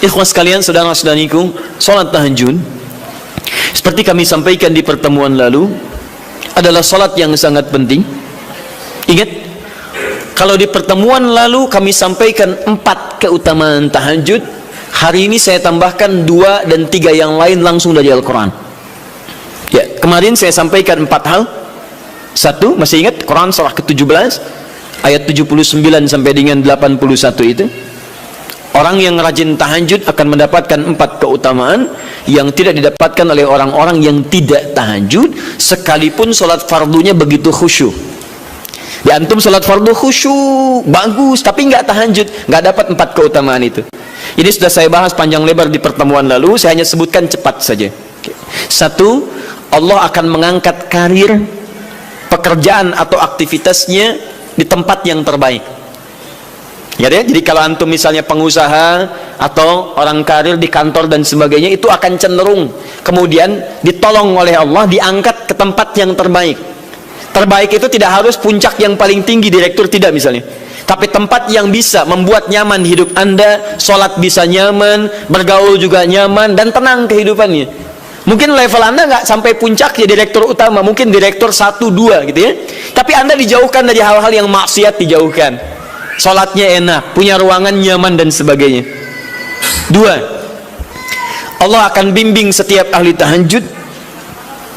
Ikhwas sekalian, saudara-saudariku, salat tahajud seperti kami sampaikan di pertemuan lalu adalah salat yang sangat penting. Ingat, kalau di pertemuan lalu kami sampaikan 4 keutamaan tahajud, hari ini saya tambahkan 2 dan 3 yang lain langsung dari Al-Quran. Ya, kemarin saya sampaikan 4 hal. 1, masih ingat Quran surah ke-17 ayat 79 sampai dengan 81 itu. Orang yang rajin tahajud akan mendapatkan 4 keutamaan yang tidak didapatkan oleh orang-orang yang tidak tahajud, sekalipun sholat fardunya begitu khusyuk. Di antum sholat fardu khusyuk, bagus, tapi nggak tahajud, nggak dapat 4 keutamaan itu. Ini sudah saya bahas panjang lebar di pertemuan lalu, saya hanya sebutkan cepat saja. 1, Allah akan mengangkat karir, pekerjaan atau aktivitasnya di tempat yang terbaik. Ya, jadi kalau antum misalnya pengusaha atau orang karir di kantor dan sebagainya, itu akan cenderung kemudian ditolong oleh Allah, diangkat ke tempat yang terbaik. Terbaik itu tidak harus puncak yang paling tinggi, direktur, tidak misalnya, tapi tempat yang bisa membuat nyaman hidup Anda, sholat bisa nyaman, bergaul juga nyaman, dan tenang kehidupannya. Mungkin level Anda nggak sampai puncak ya direktur utama, mungkin direktur 1, 2 gitu ya, tapi Anda dijauhkan dari hal-hal yang maksiat, dijauhkan. Sholatnya enak, punya ruangan nyaman dan sebagainya. 2, Allah akan bimbing setiap ahli tahajud.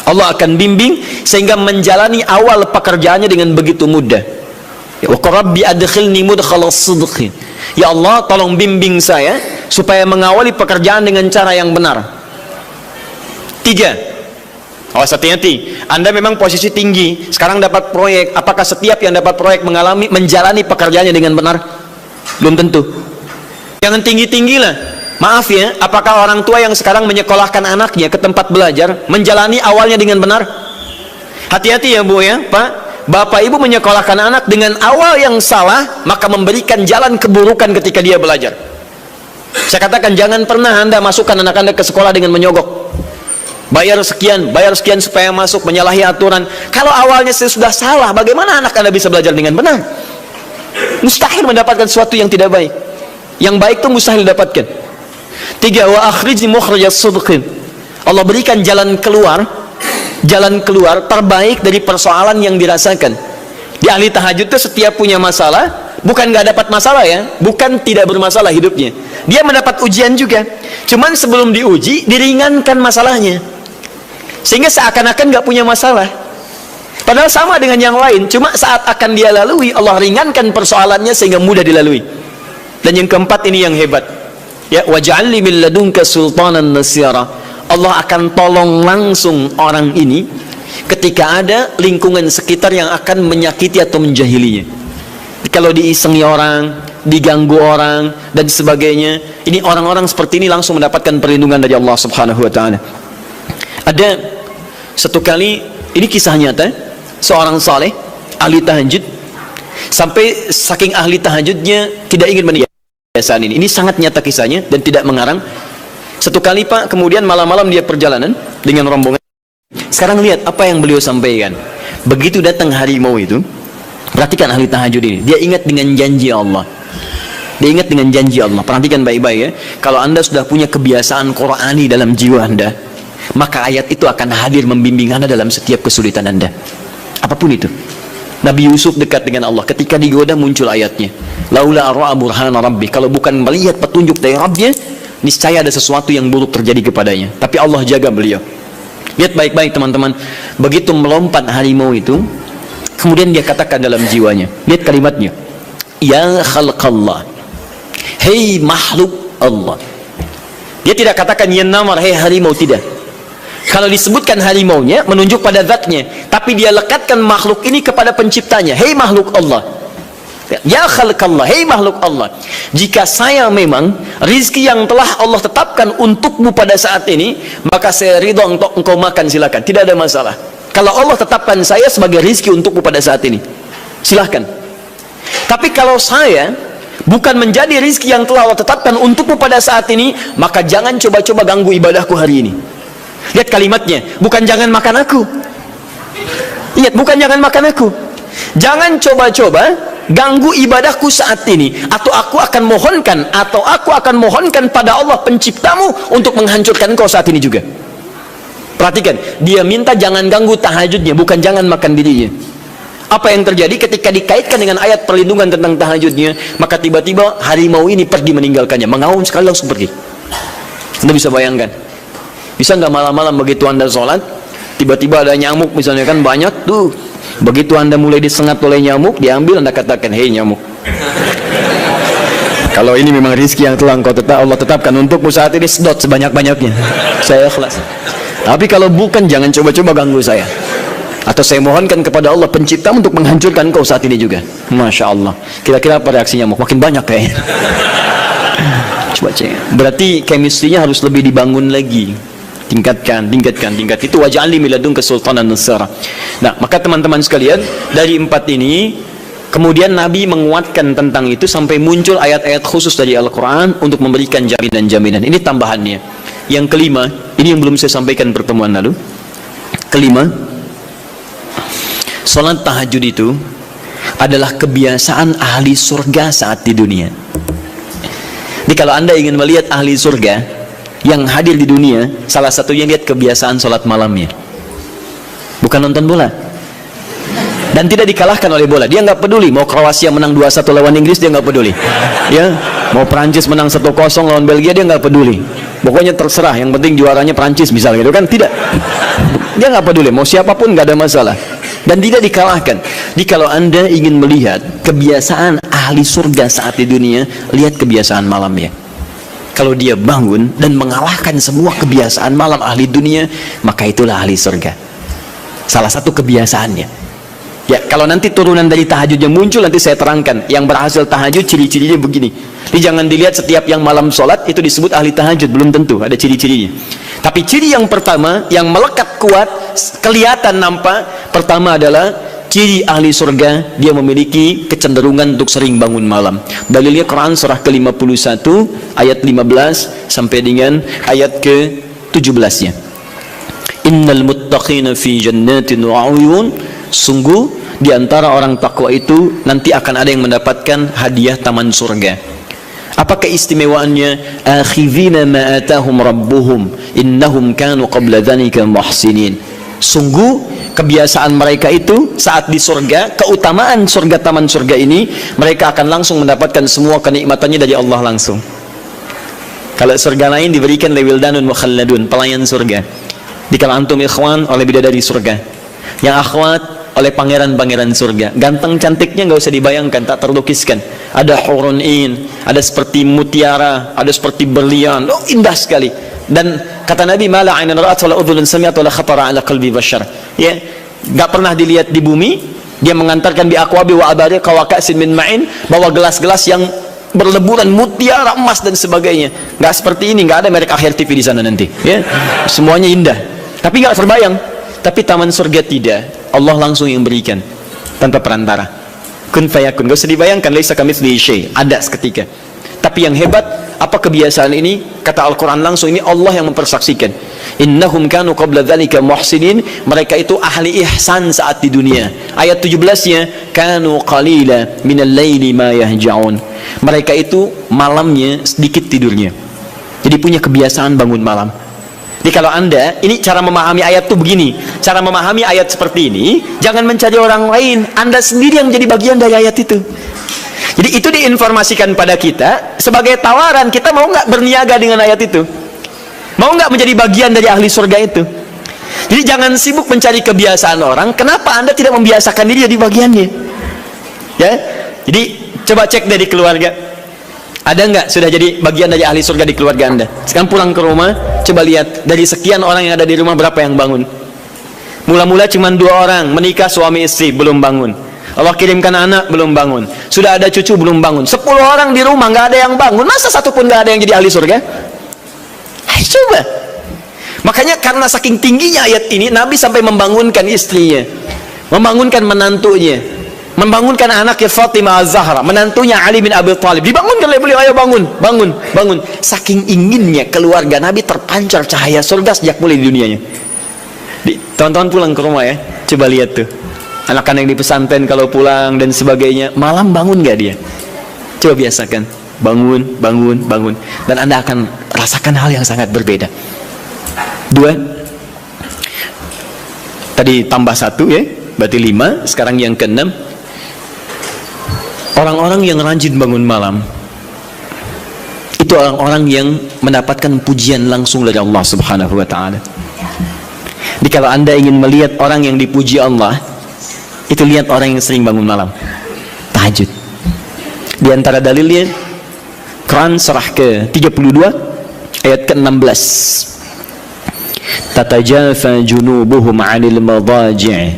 Allah akan bimbing sehingga menjalani awal pekerjaannya dengan begitu mudah. Ya Rabbi adkhilni mudkhala sidqin. Ya Allah, tolong bimbing saya supaya mengawali pekerjaan dengan cara yang benar. 3, awas hati-hati, Anda memang posisi tinggi, sekarang dapat proyek, apakah setiap yang dapat proyek menjalani pekerjaannya dengan benar? Belum tentu. Jangan tinggi-tinggi lah. Maaf ya, apakah orang tua yang sekarang menyekolahkan anaknya ke tempat belajar menjalani awalnya dengan benar? Hati-hati ya Bu ya, Pak. Bapak Ibu menyekolahkan anak dengan awal yang salah, maka memberikan jalan keburukan ketika dia belajar. Saya katakan, jangan pernah Anda masukkan anak Anda ke sekolah dengan menyogok. Bayar sekian supaya masuk, menyalahi aturan. Kalau awalnya sudah salah, bagaimana anak Anda bisa belajar dengan benar? Mustahil mendapatkan sesuatu yang tidak baik. Yang baik itu mustahil dapatkan. 3, wa akhrijni mukhrajas sidqin. Allah berikan jalan keluar terbaik dari persoalan yang dirasakan. Di ahli tahajud itu setiap punya masalah, bukan nggak dapat masalah ya, bukan tidak bermasalah hidupnya. Dia mendapat ujian juga. Cuman sebelum diuji, diringankan masalahnya, sehingga seakan-akan nggak punya masalah. Padahal sama dengan yang lain, cuma saat akan dia lalui, Allah ringankan persoalannya sehingga mudah dilalui. Dan yang keempat ini yang hebat. Ya, waj'alni min ladunka sultanan nasira. Allah akan tolong langsung orang ini ketika ada lingkungan sekitar yang akan menyakiti atau menjahilinya. Kalau diisengi orang, diganggu orang dan sebagainya, ini orang-orang seperti ini langsung mendapatkan perlindungan dari Allah Subhanahu wa taala. Ada satu kali, ini kisah nyata, seorang saleh ahli tahajud, sampai saking ahli tahajudnya tidak ingin meninggalkan kebiasaan ini. Ini sangat nyata kisahnya dan tidak mengarang. Satu kali Pak, kemudian malam-malam dia perjalanan dengan rombongan. Sekarang lihat apa yang beliau sampaikan. Begitu datang harimau itu, perhatikan ahli tahajud ini, dia ingat dengan janji Allah. Dia ingat dengan janji Allah. Perhatikan baik-baik ya. Kalau Anda sudah punya kebiasaan Qur'ani dalam jiwa Anda, maka ayat itu akan hadir membimbing Anda dalam setiap kesulitan Anda, apapun itu. Nabi Yusuf dekat dengan Allah, ketika digoda muncul ayatnya, laula ra'a burhana rabbi. Kalau bukan melihat petunjuk dari Rabbnya, niscaya ada sesuatu yang buruk terjadi kepadanya. Tapi Allah jaga beliau. Lihat baik-baik teman-teman. Begitu melompat harimau itu, kemudian dia katakan dalam jiwanya, lihat kalimatnya, ya khalqallah, hei makhluk Allah. Dia tidak katakan ya namar, hei harimau, tidak. Kalau disebutkan harimaunya menunjuk pada zatnya, tapi dia lekatkan makhluk ini kepada penciptanya, hei makhluk Allah. Ya khalqallah, hei makhluk Allah, jika saya memang rizki yang telah Allah tetapkan untukmu pada saat ini, maka saya ridho untuk engkau makan, silakan, tidak ada masalah. Kalau Allah tetapkan saya sebagai rizki untukmu pada saat ini, silahkan. Tapi kalau saya bukan menjadi rizki yang telah Allah tetapkan untukmu pada saat ini, maka jangan coba-coba ganggu ibadahku hari ini. Lihat kalimatnya, bukan jangan makan aku. Lihat, bukan jangan makan aku. Jangan coba-coba ganggu ibadahku saat ini, atau aku akan mohonkan pada Allah penciptamu untuk menghancurkan kau saat ini juga. Perhatikan, dia minta jangan ganggu tahajudnya, bukan jangan makan dirinya. Apa yang terjadi ketika dikaitkan dengan ayat perlindungan tentang tahajudnya, maka tiba-tiba harimau ini pergi meninggalkannya, mengaum sekali langsung pergi. Anda bisa bayangkan, bisa nggak malam-malam begitu Anda sholat, tiba-tiba ada nyamuk misalnya, kan banyak tuh, begitu Anda mulai disengat oleh nyamuk, diambil, Anda katakan, hei nyamuk, kalau ini memang rezeki yang telah Allah tetapkan untukmu saat ini, sedot sebanyak-banyaknya, saya ikhlas. Tapi kalau bukan, jangan coba-coba ganggu saya. Atau saya mohonkan kepada Allah pencipta untuk menghancurkan kau saat ini juga. Masya Allah. Kira-kira apa reaksi nyamuk? Makin banyak kayaknya. Coba cek. Berarti chemistry-nya harus lebih dibangun lagi. Tingkatkan. Itu waj'alni min ladunka sultanan nasara. Nah, maka teman-teman sekalian, dari 4 ini, kemudian Nabi menguatkan tentang itu sampai muncul ayat-ayat khusus dari Al-Quran untuk memberikan jaminan-jaminan. Ini tambahannya. Yang kelima, ini yang belum saya sampaikan pertemuan lalu. Kelima, salat tahajud itu adalah kebiasaan ahli surga saat di dunia. Jadi kalau Anda ingin melihat ahli surga yang hadir di dunia, salah satunya lihat kebiasaan salat malamnya. Bukan nonton bola. Dan tidak dikalahkan oleh bola. Dia nggak peduli mau Kroasia menang 2-1 lawan Inggris, dia nggak peduli. Ya, mau Prancis menang 1-0 lawan Belgia, dia nggak peduli. Pokoknya terserah, yang penting juaranya Prancis misalnya gitu kan. Tidak. Dia nggak peduli mau siapapun, nggak ada masalah. Dan tidak dikalahkan. Jadi kalau Anda ingin melihat kebiasaan ahli surga saat di dunia, lihat kebiasaan malamnya. Kalau dia bangun dan mengalahkan semua kebiasaan malam ahli dunia, maka itulah ahli surga. Salah satu kebiasaannya. Ya, kalau nanti turunan dari tahajudnya muncul, nanti saya terangkan. Yang berhasil tahajud ciri-cirinya begini. Jadi jangan dilihat setiap yang malam sholat itu disebut ahli tahajud, belum tentu, ada ciri-cirinya. Tapi ciri yang pertama yang melekat kuat, kelihatan nampak, pertama adalah ciri ahli surga, dia memiliki kecenderungan untuk sering bangun malam. Dalilnya Quran surah ke-51 ayat 15 sampai dengan ayat ke-17-nya. Innal muttaqina fi jannatin wa 'uyun, sungguh di antara orang takwa itu nanti akan ada yang mendapatkan hadiah taman surga. Apa keistimewaannya? Akhidhina ma atahum rabbuhum innahum kanu qabla dzalika muhsinin. Sungguh kebiasaan mereka itu saat di surga, keutamaan surga, taman surga ini, mereka akan langsung mendapatkan semua kenikmatannya dari Allah langsung. Kalau surga lain diberikan lewildanun mukhalladun, pelayan surga. Di kalau antum ikhwan oleh bidadari surga, yang akhwat oleh pangeran-pangeran surga. Ganteng cantiknya nggak usah dibayangkan, tak terlukiskan. Ada hurun in, ada seperti mutiara, ada seperti berlian. Oh, indah sekali. Dan kata Nabi, mala ainan ra'at wala udhunun sami'at wala khatara ala qalbi bashar. Ya, nggak pernah dilihat di bumi. Dia mengantarkan bi aqwabi wa abariq wa ka'sin min ma'in, bawa gelas-gelas yang berleburan mutiara, emas dan sebagainya. Nggak seperti ini, nggak ada merek Akhir TV di sana nanti. Ya, semuanya indah. Tapi nggak terbayang. Tapi taman surga tidak. Allah langsung yang berikan tanpa perantara. Kun fayakun, gak usah dibayangkan, laisa kamitslihi syai', ada seketika. Tapi yang hebat, apa kebiasaan ini? Kata Al-Quran langsung, ini Allah yang mempersaksikan. Innahum kanu qabla dzalika muhsinin, mereka itu ahli ihsan saat di dunia. Ayat 17-nya, kanu qalila minal laili ma yahja'un. Mereka itu malamnya sedikit tidurnya. Jadi punya kebiasaan bangun malam. Jadi kalau Anda, ini cara memahami ayat itu begini. Cara memahami ayat seperti ini, jangan mencari orang lain. Anda sendiri yang menjadi bagian dari ayat itu. Jadi itu diinformasikan pada kita sebagai tawaran. Kita mau nggak berniaga dengan ayat itu? Mau nggak menjadi bagian dari ahli surga itu? Jadi jangan sibuk mencari kebiasaan orang. Kenapa Anda tidak membiasakan diri jadi bagiannya? Ya. Jadi coba cek dari keluarga. Ada nggak sudah jadi bagian dari ahli surga di keluarga Anda? Sekarang pulang ke rumah, coba lihat dari sekian orang yang ada di rumah berapa yang bangun. Mula-mula cuma 2 orang menikah suami istri belum bangun. Allah kirimkan anak belum bangun. Sudah ada cucu belum bangun. 10 orang di rumah nggak ada yang bangun. Masa satu pun nggak ada yang jadi ahli surga? Ayo coba. Makanya karena saking tingginya ayat ini, Nabi sampai membangunkan istrinya, membangunkan menantunya, membangunkan anaknya Fatimah Az-Zahra, menantunya Ali bin Abi Thalib, dibangunkan oleh beliau, ayo bangun, bangun, bangun. Saking inginnya keluarga Nabi terpancar cahaya surga sejak mulai di dunianya. Teman-teman pulang ke rumah ya, coba lihat tuh. Anak-anak yang di pesantren kalau pulang dan sebagainya, malam bangun nggak dia? Coba biasakan, bangun, bangun, bangun, dan Anda akan rasakan hal yang sangat berbeda. 2, tadi tambah 1 ya, berarti 5. Sekarang yang ke-6, orang-orang yang rajin bangun malam itu orang-orang yang mendapatkan pujian langsung dari Allah Subhanahu wa ta'ala. Jadi kalau Anda ingin melihat orang yang dipuji Allah, itu lihat orang yang sering bangun malam, tahajud. Di antara dalilnya Quran surah ke-32 ayat ke-16, tatajafa junubuhum 'anil madaji'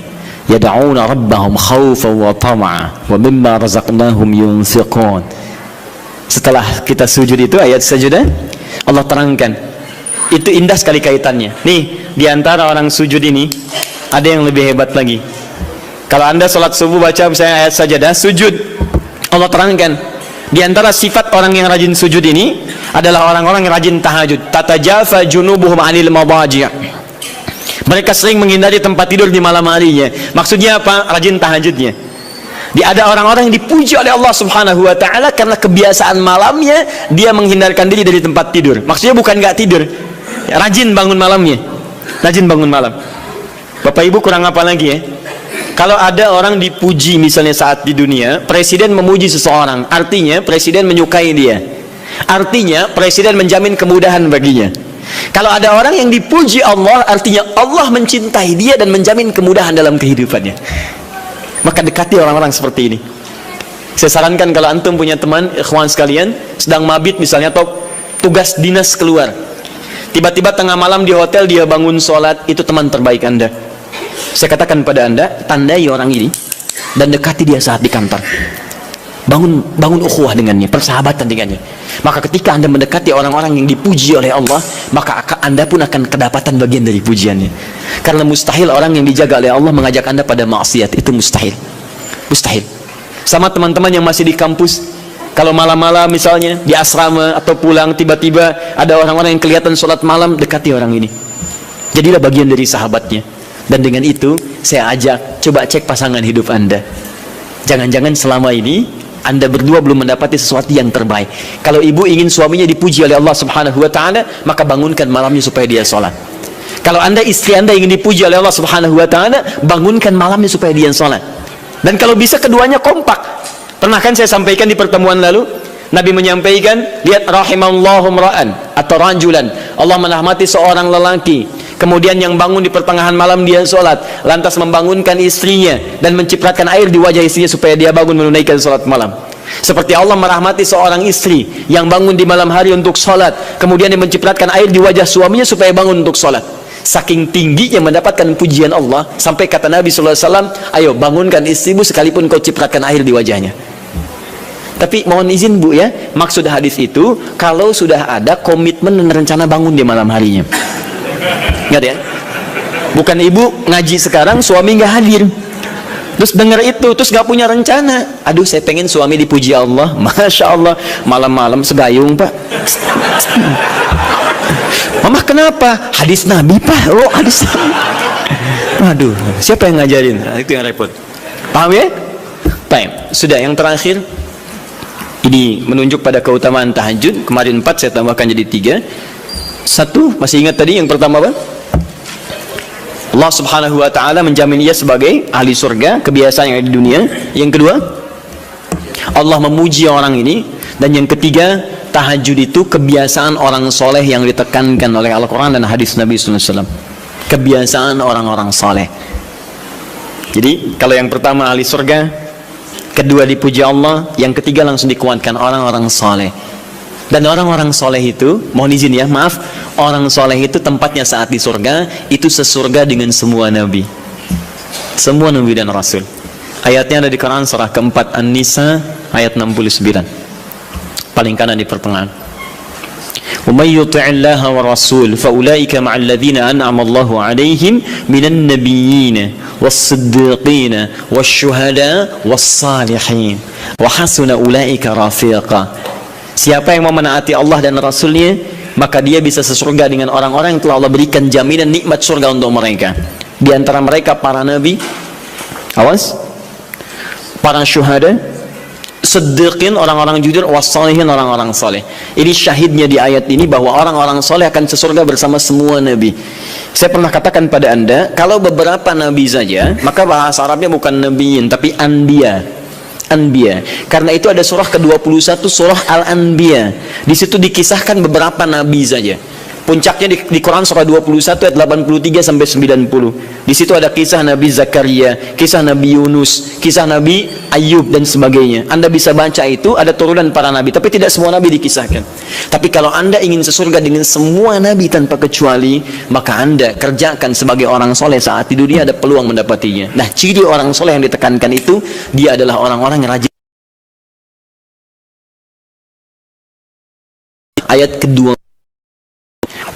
yad'una rabbahum khawfan wa tam'a wa mimma razaqnahum yunfiqun. Setelah kita sujud itu, ayat sajadah Allah terangkan, itu indah sekali kaitannya. Nih, di antara orang sujud ini ada yang lebih hebat lagi. Kalau Anda sholat subuh baca misalnya ayat sajadah sujud, Allah terangkan di antara sifat orang yang rajin sujud ini adalah orang-orang yang rajin tahajud. Tatajafa junubuhum 'anil madaji'. Mereka sering menghindari tempat tidur di malam harinya. Maksudnya apa? Rajin tahajudnya. Ada orang-orang yang dipuji oleh Allah Subhanahu wa ta'ala karena kebiasaan malamnya dia menghindarkan diri dari tempat tidur. Maksudnya bukan nggak tidur, rajin bangun malamnya, rajin bangun malam. Bapak Ibu kurang apa lagi ya? Kalau ada orang dipuji misalnya saat di dunia, presiden memuji seseorang, artinya presiden menyukai dia, artinya presiden menjamin kemudahan baginya. Kalau ada orang yang dipuji Allah, artinya Allah mencintai dia dan menjamin kemudahan dalam kehidupannya. Maka dekati orang-orang seperti ini. Saya sarankan kalau antum punya teman, ikhwan sekalian, sedang mabit misalnya atau tugas dinas keluar, tiba-tiba tengah malam di hotel dia bangun sholat, itu teman terbaik Anda. Saya katakan pada Anda, tandai orang ini dan dekati dia saat di kantor. Bangun ukhuwah dengannya, persahabatan dengannya. Maka ketika Anda mendekati orang-orang yang dipuji oleh Allah, maka Anda pun akan kedapatan bagian dari pujiannya. Karena mustahil orang yang dijaga oleh Allah mengajak Anda pada maksiat, itu mustahil. Mustahil. Sama teman-teman yang masih di kampus, kalau malam-malam misalnya di asrama atau pulang, tiba-tiba ada orang-orang yang kelihatan sholat malam, dekati orang ini. Jadilah bagian dari sahabatnya. Dan dengan itu saya ajak, coba cek pasangan hidup Anda. Jangan-jangan selama ini Anda berdua belum mendapati sesuatu yang terbaik. Kalau ibu ingin suaminya dipuji oleh Allah Subhanahu wa ta'ala, maka bangunkan malamnya supaya dia sholat. Kalau Anda, istri Anda ingin dipuji oleh Allah Subhanahu wa ta'ala, bangunkan malamnya supaya dia sholat. Dan kalau bisa keduanya kompak. Pernah kan saya sampaikan di pertemuan lalu, Nabi menyampaikan, lihat rahimallahu ra'an atau rajulan, Allah merahmati seorang lelaki, kemudian yang bangun di pertengahan malam dia sholat, lantas membangunkan istrinya dan mencipratkan air di wajah istrinya supaya dia bangun menunaikan sholat malam. Seperti Allah merahmati seorang istri yang bangun di malam hari untuk sholat, kemudian dia mencipratkan air di wajah suaminya supaya bangun untuk sholat. Saking tingginya mendapatkan pujian Allah, sampai kata Nabi SAW, ayo bangunkan istrimu sekalipun kau cipratkan air di wajahnya. Tapi mohon izin Bu ya, maksud hadis itu kalau sudah ada komitmen dan rencana bangun di malam harinya. Ingat ya, bukan ibu ngaji sekarang suami nggak hadir, terus dengar itu terus nggak punya rencana. Aduh, saya pengen suami dipuji Allah, masya Allah, malam-malam segayung Pak. Mama kenapa? Hadis Nabi Pak. Oh hadis Nabi. Aduh, siapa yang ngajarin? Nah, itu yang repot. Paham ya? Baik, sudah yang terakhir. Ini menunjuk pada keutamaan tahajud. Kemarin 4, saya tambahkan jadi 3. 1, masih ingat tadi yang pertama apa? Allah Subhanahu wa ta'ala menjamin ia sebagai ahli surga, kebiasaan yang ada di dunia. Yang kedua, Allah memuji orang ini. Dan yang ketiga, tahajud itu kebiasaan orang soleh yang ditekankan oleh Al-Quran dan hadis Nabi SAW. Kebiasaan orang-orang soleh. Jadi kalau yang pertama ahli surga, kedua dipuji Allah, yang ketiga langsung dikuatkan orang-orang soleh. Dan orang-orang soleh itu, mohon izin ya, maaf, orang soleh itu tempatnya saat di surga itu sesurga dengan semua nabi, semua nabi dan rasul. Ayatnya ada di Quran surah keempat An-Nisa ayat 69, paling kanan di pertengahan. وَمَنْ يُطِعِ اللَّهَ وَرَسُولَهُ فَأُولَئِكَ مَعَ الَّذِينَ أَنْعَمَ اللَّهُ عَلَيْهِمْ مِنَ النَّبِيِّينَ وَالصِّدِّيقِينَ وَالشُّهَدَاءِ وَالصَّالِحِينَ وَحَسُنَ أُولَئِكَ رَفِيقًا. Siapa yang mau menaati Allah dan Rasulnya, maka dia bisa sesurga dengan orang-orang yang telah Allah berikan jaminan nikmat surga untuk mereka. Di antara mereka para nabi, Awas. Para syuhada, siddiqin, orang-orang jujur, wassalihin, orang-orang saleh. Ini syahidnya di ayat ini bahwa orang-orang saleh akan sesurga bersama semua nabi. Saya pernah katakan pada Anda, kalau beberapa nabi saja, maka bahasa Arabnya bukan nabiyin tapi anbiya. Anbiya. Karena itu ada surah ke-21, surah Al-Anbiya. Di situ dikisahkan beberapa nabi saja. Puncaknya di Quran surah 21 ayat 83 sampai 90. Di situ ada kisah Nabi Zakaria, kisah Nabi Yunus, kisah Nabi Ayub dan sebagainya. Anda bisa baca itu, ada turunan para nabi, tapi tidak semua nabi dikisahkan. Tapi kalau Anda ingin sesurga dengan semua nabi tanpa kecuali, maka Anda kerjakan sebagai orang soleh saat di dunia, ada peluang mendapatinya. Nah, ciri orang soleh yang ditekankan itu, dia adalah orang-orang yang rajin. Ayat kedua,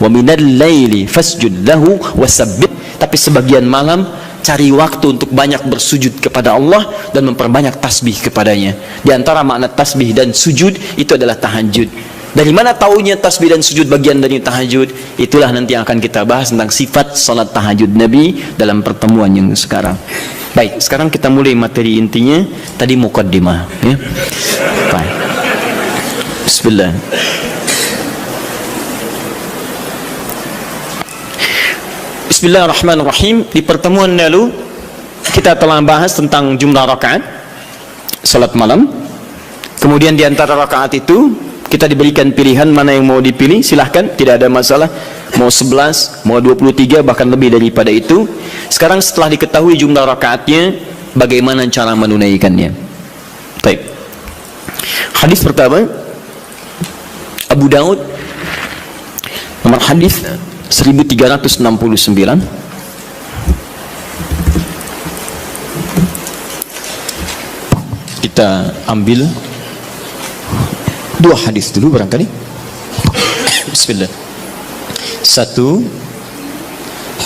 wa minal laili fasjud lahu wasabbih, tapi sebagian malam cari waktu untuk banyak bersujud kepada Allah dan memperbanyak tasbih kepadanya. Di antara makna tasbih dan sujud itu adalah tahajud. Dari mana taunya tasbih dan sujud bagian dari tahajud? Itulah nanti yang akan kita bahas tentang sifat salat tahajud Nabi dalam pertemuan yang sekarang. Baik, sekarang kita mulai materi intinya. Tadi muqaddimah, ya. Baik. Bismillah. Bismillahirrahmanirrahim. Di pertemuan lalu kita telah bahas tentang jumlah rakaat salat malam. Kemudian di antara rakaat itu kita diberikan pilihan mana yang mau dipilih, silahkan, tidak ada masalah. Mau 11, mau 23, bahkan lebih daripada itu. Sekarang setelah diketahui jumlah rakaatnya, bagaimana cara menunaikannya? Baik. Hadis pertama, Abu Daud, nomor hadis 1369. Kita ambil dua hadis dulu barangkali. Bismillah. Satu,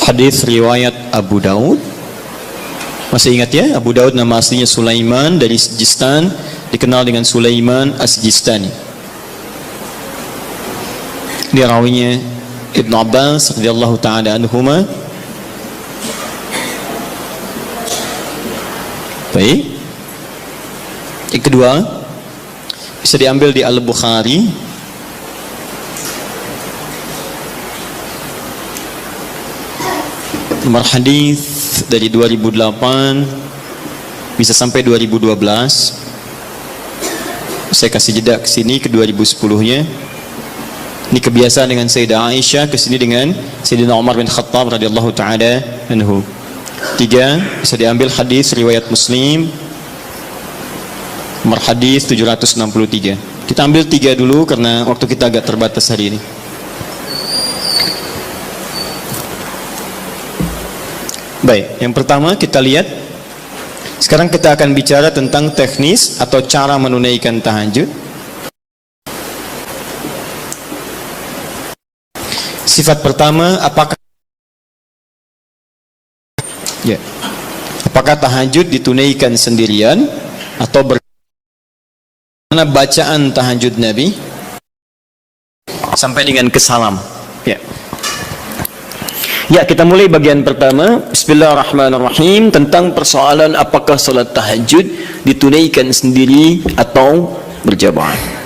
hadis riwayat Abu Daud. Masih ingat ya, Abu Daud nama aslinya Sulaiman dari Sijistan, dikenal dengan Sulaiman As-Sijistani. Dia rawinya Ibn Abbas radhiyallahu ta'ala anhuma. Baik. Yang kedua bisa diambil di Al-Bukhari. Nomor hadis dari 2008 bisa sampai 2012. Saya kasih jeda ke sini ke 2010-nya. Ini kebiasaan dengan Sayyidah Aisyah, kesini dengan Sayyidina Umar bin Khattab radhiyallahu ta'ala anhu. Tiga, bisa diambil hadis riwayat Muslim, nomor hadis 763. Kita ambil tiga dulu karena waktu kita agak terbatas hari ini. Baik, yang pertama kita lihat. Sekarang kita akan bicara tentang teknis atau cara menunaikan tahajud. Sifat pertama, apakah tahajud ditunaikan sendirian atau bagaimana bacaan tahajud Nabi sampai dengan ke salam. Ya, kita mulai bagian pertama. Bismillahirrahmanirrahim, tentang persoalan apakah salat tahajud ditunaikan sendiri atau berjamaah.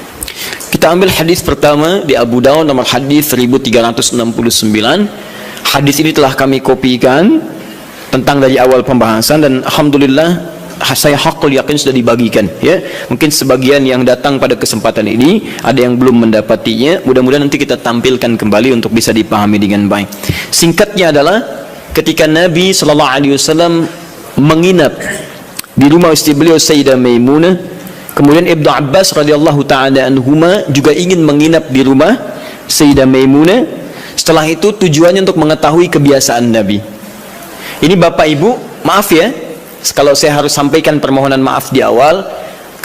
Kita ambil hadis pertama di Abu Daud nomor hadis 1369. Hadis ini telah kami kopikan tentang dari awal pembahasan dan alhamdulillah saya hakul yakin sudah dibagikan, ya. Mungkin sebagian yang datang pada kesempatan ini ada yang belum mendapatinya. Mudah-mudahan nanti kita tampilkan kembali untuk bisa dipahami dengan baik. Singkatnya adalah ketika Nabi SAW menginap di rumah istri beliau Sayyidah Maimunah, kemudian Ibnu Abbas radhiyallahu ta'ala anhuma juga ingin menginap di rumah Sayyidah Maimunah. Setelah itu tujuannya untuk mengetahui kebiasaan Nabi. Ini Bapak Ibu, maaf ya, kalau saya harus sampaikan permohonan maaf di awal.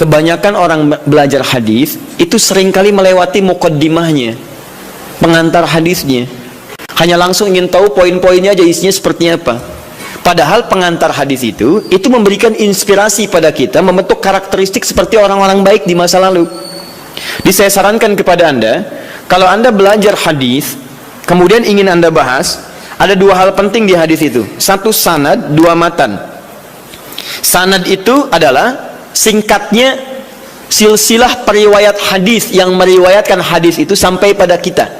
Kebanyakan orang belajar hadis itu seringkali melewati muqaddimahnya, pengantar hadisnya. Hanya langsung ingin tahu poin-poinnya aja, isinya seperti apa. Padahal pengantar hadis itu memberikan inspirasi pada kita membentuk karakteristik seperti orang-orang baik di masa lalu. Jadi saya sarankan kepada Anda, kalau Anda belajar hadis, kemudian ingin Anda bahas, ada dua hal penting di hadis itu. Satu sanad, dua matan. Sanad itu adalah singkatnya silsilah periwayat hadis yang meriwayatkan hadis itu sampai pada kita.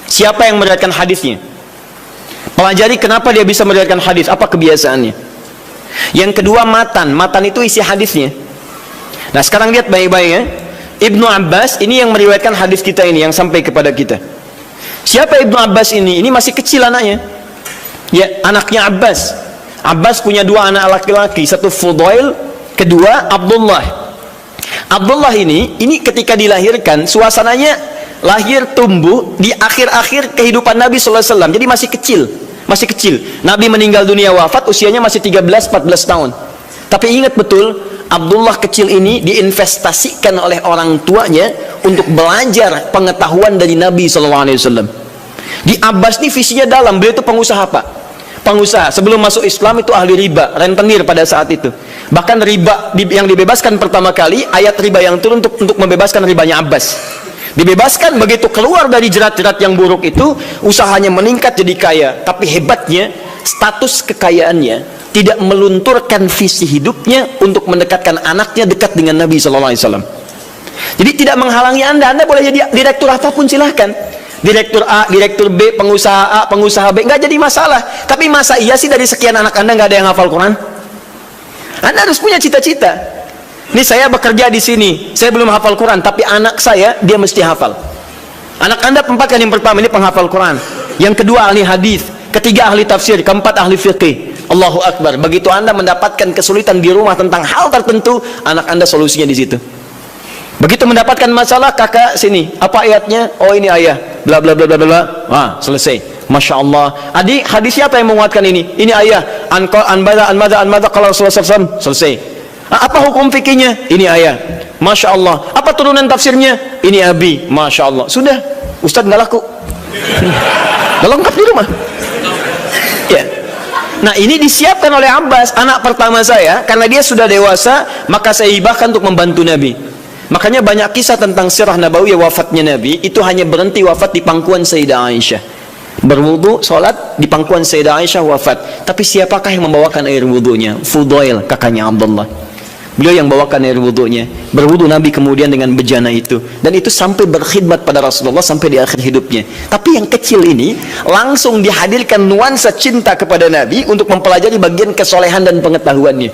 Siapa yang meriwayatkan hadisnya? Pelajari kenapa dia bisa meriwayatkan hadis, apa kebiasaannya. Yang kedua, matan. Matan itu isi hadisnya. Nah, sekarang lihat baik-baik ya. Ibnu Abbas ini yang meriwayatkan hadis kita ini, yang sampai kepada kita. Siapa Ibnu Abbas ini? Ini masih kecil anaknya. Ya, anaknya Abbas. Abbas punya dua anak laki-laki, satu Fudail, kedua Abdullah. Abdullah ini ketika dilahirkan, suasananya lahir tumbuh di akhir-akhir kehidupan Nabi SAW. Jadi masih kecil. Nabi meninggal dunia wafat, usianya masih 13-14 tahun. Tapi ingat betul, Abdullah kecil ini diinvestasikan oleh orang tuanya untuk belajar pengetahuan dari Nabi SAW. Di Abbas ini visinya dalam, beliau itu pengusaha Pak. Pengusaha, sebelum masuk Islam itu ahli riba, rentenir pada saat itu. Bahkan riba yang dibebaskan pertama kali, ayat riba yang turun untuk membebaskan ribanya Abbas. Dibebaskan, begitu keluar dari jerat-jerat yang buruk itu, usahanya meningkat jadi kaya. Tapi hebatnya, status kekayaannya tidak melunturkan visi hidupnya untuk mendekatkan anaknya dekat dengan Nabi SAW. Jadi tidak menghalangi Anda boleh jadi direktur apapun silahkan. Direktur A, direktur B, pengusaha A, pengusaha B, nggak jadi masalah. Tapi masa iya sih dari sekian anak Anda nggak ada yang hafal Quran? Anda harus punya cita-cita. Ini saya bekerja di sini, saya belum hafal Quran, tapi anak saya dia mesti hafal. Anak Anda tempatkan yang pertama ini penghafal Quran, yang kedua ahli hadis, ketiga ahli tafsir, keempat ahli fiqih. Allahu Akbar. Begitu Anda mendapatkan kesulitan di rumah tentang hal tertentu, anak Anda solusinya di situ. Begitu mendapatkan masalah, kakak sini, apa ayatnya? Oh ini ayat, bla bla bla bla bla. Wah, selesai. Masya Allah. Adik, hadis siapa yang menguatkan ini? Ini ayat. An-mada kalau Rasulullah. Selesai. Apa hukum fikihnya? Ini ayat. Masya Allah. Apa turunan tafsirnya? Ini abi. Masya Allah. Sudah. Ustaz nggak laku. Nggak lengkap di rumah. Ya. Nah, ini disiapkan oleh Abbas, anak pertama saya. Karena dia sudah dewasa, maka saya hibahkan untuk membantu Nabi. Makanya banyak kisah tentang sirah Nabawiyah wafatnya Nabi itu hanya berhenti wafat di pangkuan Sayyidah Aisyah. Berwudu, sholat di pangkuan Sayyidah Aisyah, wafat. Tapi siapakah yang membawakan air wudunya? Fudail, kakaknya Abdullah. Beliau yang bawakan air wudunya. Berwudu Nabi kemudian dengan bejana itu. Dan itu sampai berkhidmat pada Rasulullah sampai di akhir hidupnya. Tapi yang kecil ini langsung dihadirkan nuansa cinta kepada Nabi untuk mempelajari bagian kesolehan dan pengetahuannya.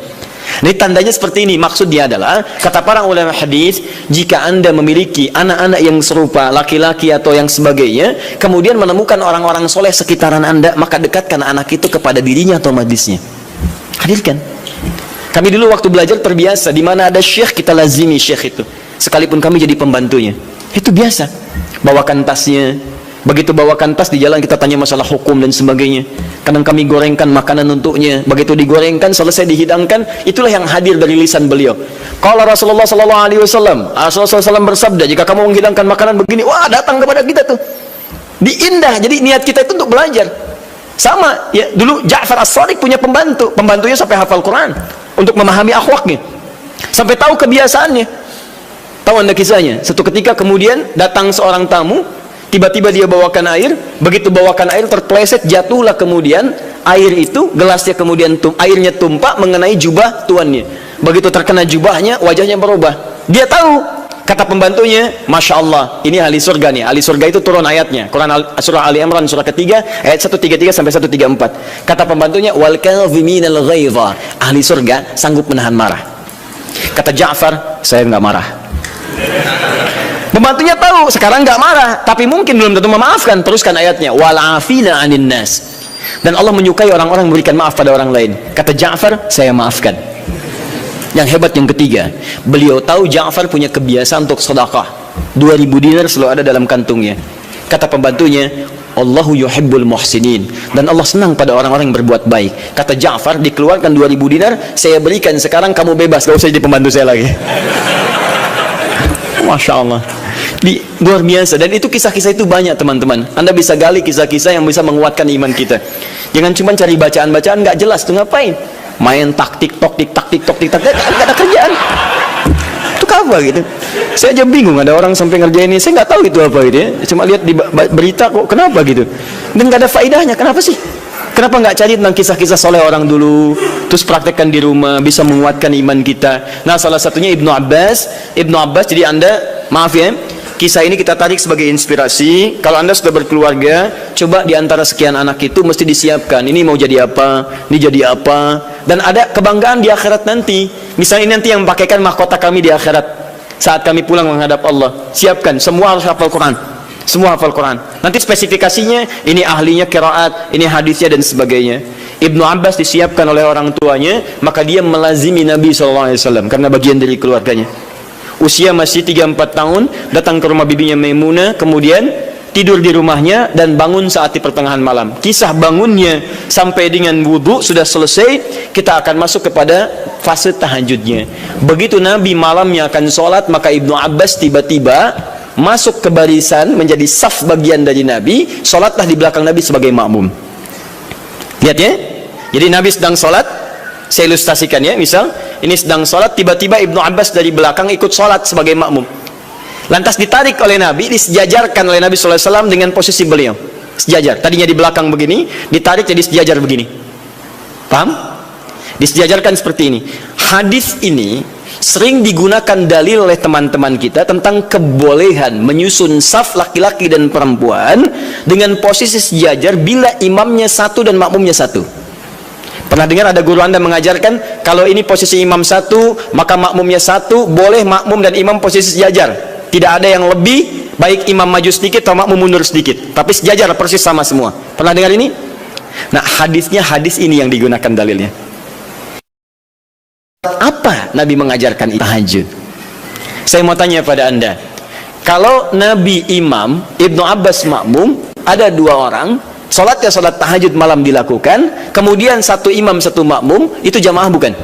Ini tandanya seperti ini. Maksudnya adalah, kata para ulama hadis, jika Anda memiliki anak-anak yang serupa, laki-laki atau yang sebagainya, kemudian menemukan orang-orang soleh sekitaran Anda, maka dekatkan anak itu kepada dirinya atau majlisnya. Hadirkan. Kami dulu waktu belajar terbiasa, di mana ada syekh kita lazimi syekh itu, sekalipun kami jadi pembantunya. Itu biasa. Bawakan tasnya. Begitu bawakan tas, di jalan kita tanya masalah hukum dan sebagainya. Kadang kami gorengkan makanan untuknya. Begitu digorengkan, selesai dihidangkan, itulah yang hadir dari lisan beliau. Kalau Rasulullah SAW bersabda, jika kamu menghidangkan makanan begini, wah datang kepada kita tuh. Diindah. Jadi niat kita itu untuk belajar. Sama ya, dulu Ja'far As-Shadiq punya pembantunya sampai hafal Quran untuk memahami akhlaknya, sampai tahu kebiasaannya. Tahu Anda kisahnya? Satu ketika kemudian datang seorang tamu, tiba-tiba dia bawakan air. Begitu bawakan air, terpleset, jatuhlah kemudian air itu, gelasnya kemudian airnya tumpah mengenai jubah tuannya. Begitu terkena jubahnya, wajahnya berubah. Dia tahu, kata pembantunya, Masya Allah, ini ahli surga nih. Ahli surga itu turun ayatnya, Quran surah Ali Imran surah ketiga ayat 133 sampai 134. Kata pembantunya, wal kadhiminal ghaidha, ahli surga sanggup menahan marah. Kata Ja'far, saya nggak marah. Pembantunya tahu sekarang nggak marah, tapi mungkin belum tentu memaafkan. Teruskan ayatnya, wal afina 'anin nas, dan Allah menyukai orang-orang memberikan maaf pada orang lain. Kata Ja'far, saya maafkan. Yang hebat yang ketiga, beliau tahu Ja'far punya kebiasaan untuk sedekah. 2000 dinar selalu ada dalam kantungnya. Kata pembantunya, Allahu yuhibbul muhsinin, dan Allah senang pada orang-orang yang berbuat baik. Kata Ja'far, dikeluarkan 2000 dinar, saya berikan sekarang, kamu bebas, gak usah jadi pembantu saya lagi. Masya Allah. Luar biasa. Dan itu kisah-kisah itu banyak teman-teman. Anda bisa gali kisah-kisah yang bisa menguatkan iman kita. Jangan cuma cari bacaan-bacaan nggak jelas tuh, ngapain main tik-tok nggak ada kerjaan. Itu apa gitu? Saya aja bingung, ada orang sampai ngerjain ini, saya nggak tahu itu apa gitu ya. Cuma lihat di berita kok, kenapa gitu, dan nggak ada faedahnya. Kenapa sih? Kenapa nggak cari tentang kisah-kisah soleh orang dulu, terus praktekkan di rumah, bisa menguatkan iman kita. Nah, salah satunya Ibnu Abbas. Jadi Anda, maaf ya, kisah ini kita tarik sebagai inspirasi. Kalau Anda sudah berkeluarga, coba di antara sekian anak itu mesti disiapkan, ini mau jadi apa, ini jadi apa, dan ada kebanggaan di akhirat nanti. Misalnya ini nanti yang pakaikan mahkota kami di akhirat saat kami pulang menghadap Allah. Siapkan, semua harus hafal Quran. Semua hafal Quran. Nanti spesifikasinya, ini ahlinya qiraat, ini hadisnya dan sebagainya. Ibnu Abbas disiapkan oleh orang tuanya, maka dia melazimi Nabi SAW karena bagian dari keluarganya. Usia masih 3-4 tahun, datang ke rumah bibinya Maimunah, kemudian tidur di rumahnya dan bangun saat di pertengahan malam. Kisah bangunnya sampai dengan wudu sudah selesai, kita akan masuk kepada fase tahajudnya. Begitu Nabi malamnya akan sholat, maka Ibnu Abbas tiba-tiba masuk ke barisan, menjadi saf bagian dari Nabi, sholatlah di belakang Nabi sebagai makmum. Lihat ya, jadi Nabi sedang sholat, saya ilustrasikan ya, misal ini sedang sholat, tiba-tiba Ibnu Abbas dari belakang ikut sholat sebagai makmum, lantas ditarik oleh Nabi, disejajarkan oleh Nabi SAW dengan posisi beliau sejajar. Tadinya di belakang begini, ditarik jadi sejajar begini, paham? Disejajarkan seperti ini. Hadis ini sering digunakan dalil oleh teman-teman kita tentang kebolehan menyusun saf laki-laki dan perempuan dengan posisi sejajar bila imamnya satu dan makmumnya satu. Pernah dengar ada guru Anda mengajarkan, kalau ini posisi imam satu, maka makmumnya satu, boleh makmum dan imam posisi sejajar. Tidak ada yang lebih, baik imam maju sedikit atau makmum mundur sedikit, tapi sejajar persis sama semua. Pernah dengar ini? Nah, hadisnya hadis ini yang digunakan dalilnya. Apa Nabi mengajarkan tahajud? Saya mau tanya pada Anda, kalau Nabi imam, Ibnu Abbas makmum, ada dua orang, sholatnya sholat tahajud malam dilakukan, kemudian satu imam satu makmum, itu jamaah bukan?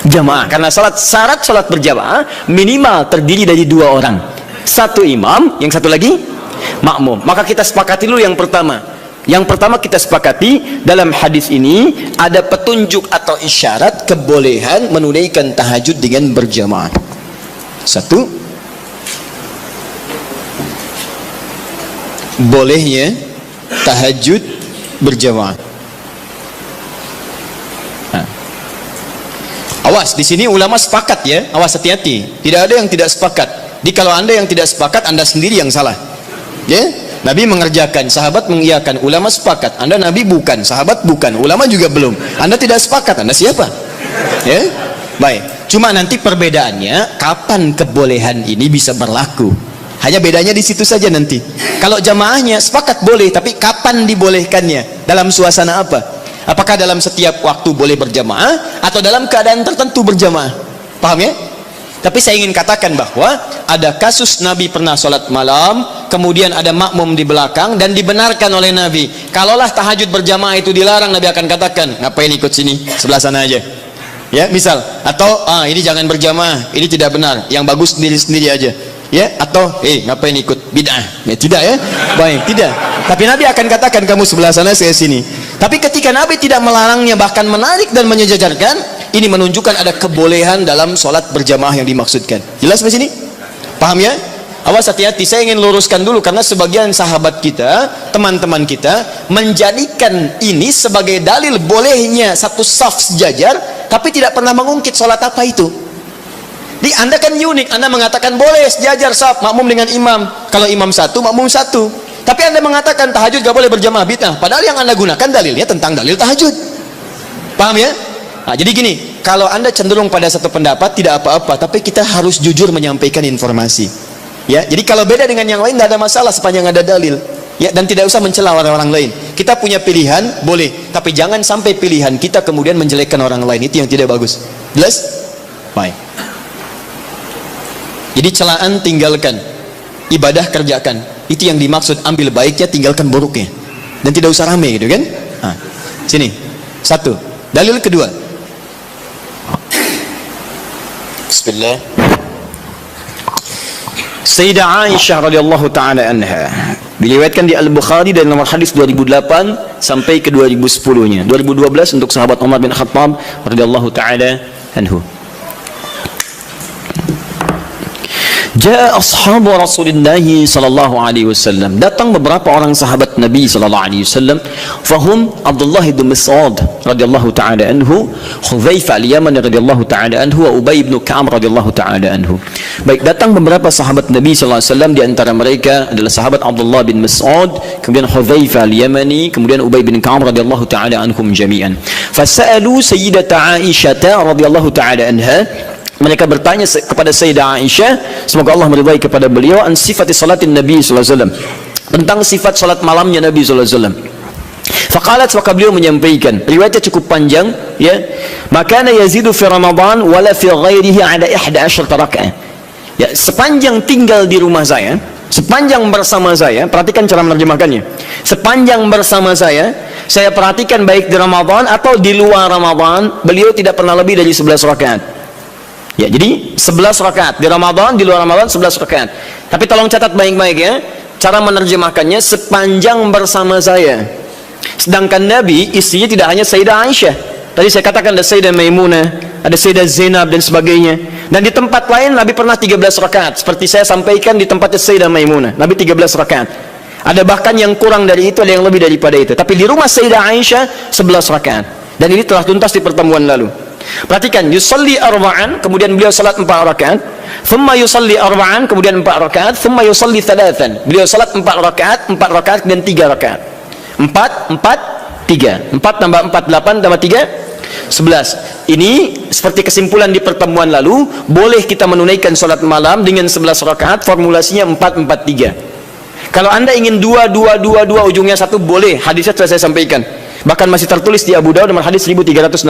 Jamaah, karena syarat sholat berjamaah minimal terdiri dari dua orang, satu imam, yang satu lagi makmum. Maka kita sepakati dulu yang pertama. Yang pertama kita sepakati, dalam hadis ini ada petunjuk atau isyarat kebolehan menunaikan tahajud dengan berjamaah. Satu, bolehnya tahajud berjamaah. Nah, awas, di sini ulama sepakat ya, awas hati-hati. Tidak ada yang tidak sepakat. Jadi kalau Anda yang tidak sepakat, Anda sendiri yang salah. Ya? Nabi mengerjakan, sahabat mengiyakan, ulama sepakat. Anda Nabi bukan, sahabat bukan, ulama juga belum. Anda tidak sepakat, Anda siapa? Ya, baik. Cuma nanti perbedaannya, kapan kebolehan ini bisa berlaku? Hanya bedanya di situ saja nanti. Kalau jamaahnya sepakat boleh, tapi kapan dibolehkannya? Dalam suasana apa? Apakah dalam setiap waktu boleh berjamaah atau dalam keadaan tertentu berjamaah? Paham ya? Tapi saya ingin katakan bahwa ada kasus Nabi pernah sholat malam, kemudian ada makmum di belakang, dan dibenarkan oleh Nabi. Kalaulah tahajud berjamaah itu dilarang, Nabi akan katakan, ngapain ikut sini, sebelah sana aja. Ya, misal, atau ini jangan berjamaah, ini tidak benar, yang bagus sendiri-sendiri aja. Ya, atau ngapain ikut bid'ah? Ya, tidak ya, baik, tidak. Tapi Nabi akan katakan, kamu sebelah sana, saya sini. Tapi ketika Nabi tidak melarangnya, bahkan menarik dan menyejajarkan, ini menunjukkan ada kebolehan dalam sholat berjamaah yang dimaksudkan. Jelas di sini? Paham ya? Awas hati-hati, saya ingin luruskan dulu karena sebagian sahabat kita, teman-teman kita menjadikan ini sebagai dalil bolehnya satu saf sejajar, tapi tidak pernah mengungkit sholat apa itu. Di Anda kan unik, Anda mengatakan boleh sejajar saf, makmum dengan imam. Kalau imam satu, makmum satu. Tapi Anda mengatakan tahajud gak boleh berjamaah, bid'ah. Padahal yang Anda gunakan dalilnya tentang dalil tahajud. Paham ya? Nah, jadi gini, kalau Anda cenderung pada satu pendapat tidak apa-apa, tapi kita harus jujur menyampaikan informasi. Ya, jadi kalau beda dengan yang lain tidak ada masalah sepanjang ada dalil. Ya, dan tidak usah mencela orang-orang lain. Kita punya pilihan, boleh, tapi jangan sampai pilihan kita kemudian menjelekkan orang lain. Itu yang tidak bagus. Jelas? Baik. Jadi celaan tinggalkan, ibadah kerjakan. Itu yang dimaksud, ambil baiknya, tinggalkan buruknya. Dan tidak usah rame gitu kan? Nah, sini. Satu. Dalil kedua. Bismillah. Sayyidah Aisyah radhiyallahu taala anha, diriwayatkan di Al-Bukhari dari nomor hadis 2008 sampai ke 2010-nya. 2012 untuk sahabat Umar bin Khattab radhiyallahu taala anhu. Ja'a ashabu Rasulullah sallallahu alaihi wasallam. Datang beberapa orang sahabat Nabi sallallahu alaihi wasallam. Fahum Abdullah bin Mas'ud radhiyallahu taala anhu, Hudzaifah al-Yamani radhiyallahu taala anhu, wa Ubay bin Ka'ab radhiyallahu taala anhu. Baik, datang beberapa sahabat Nabi sallallahu alaihi wasallam, di antara mereka adalah sahabat Abdullah bin Mas'ud, kemudian Hudzaifah al-Yamani, kemudian Ubay bin Ka'ab radhiyallahu taala anhum jami'an. Fasa'alu Sayyidata Aisyah radhiyallahu taala anha. Mereka bertanya kepada Sayyidah Aisyah, semoga Allah meridai kepada beliau, an sifati salatin Nabi sallallahu alaihi wasallam, tentang sifat salat malamnya Nabi sallallahu alaihi wasallam. Faqalat, maka beliau menyampaikan, riwayatnya cukup panjang ya, maka yazidu fi Ramadan wala fi ghairihi ada 11 rakaat. Ya, sepanjang tinggal di rumah saya, sepanjang bersama saya, perhatikan cara menerjemahkannya. Sepanjang bersama saya perhatikan baik di Ramadan atau di luar Ramadan, beliau tidak pernah lebih dari 11 rakaat. Ya, jadi 11 rakaat di Ramadan, di luar Ramadan 11 rakaat. Tapi tolong catat baik-baik ya, cara menerjemahkannya sepanjang bersama saya. Sedangkan Nabi, istrinya tidak hanya Sayyidah Aisyah. Tadi saya katakan ada Sayyidah Maimunah, ada Sayyidah Zainab dan sebagainya. Dan di tempat lain Nabi pernah 13 rakaat. Seperti saya sampaikan di tempatnya Sayyidah Maimunah, Nabi 13 rakaat. Ada bahkan yang kurang dari itu, ada yang lebih daripada itu. Tapi di rumah Sayyidah Aisyah 11 rakaat. Dan ini telah tuntas di pertemuan lalu. Perhatikan, yusalli arba'an, kemudian beliau salat 4 rakaat, thumma yusalli arba'an, kemudian 4 rakaat, thumma yusalli thalathan, beliau salat 4 rakaat dan 3 rakaat. 4 3 tambah 4 8 tambah 3 11. Ini seperti kesimpulan di pertemuan lalu, boleh kita menunaikan salat malam dengan 11 rakaat, formulasinya 4 4 3. Kalau Anda ingin 2 ujungnya 1, boleh, hadisnya sudah saya sampaikan. Bahkan masih tertulis di Abu Dawud nomor hadis 1369.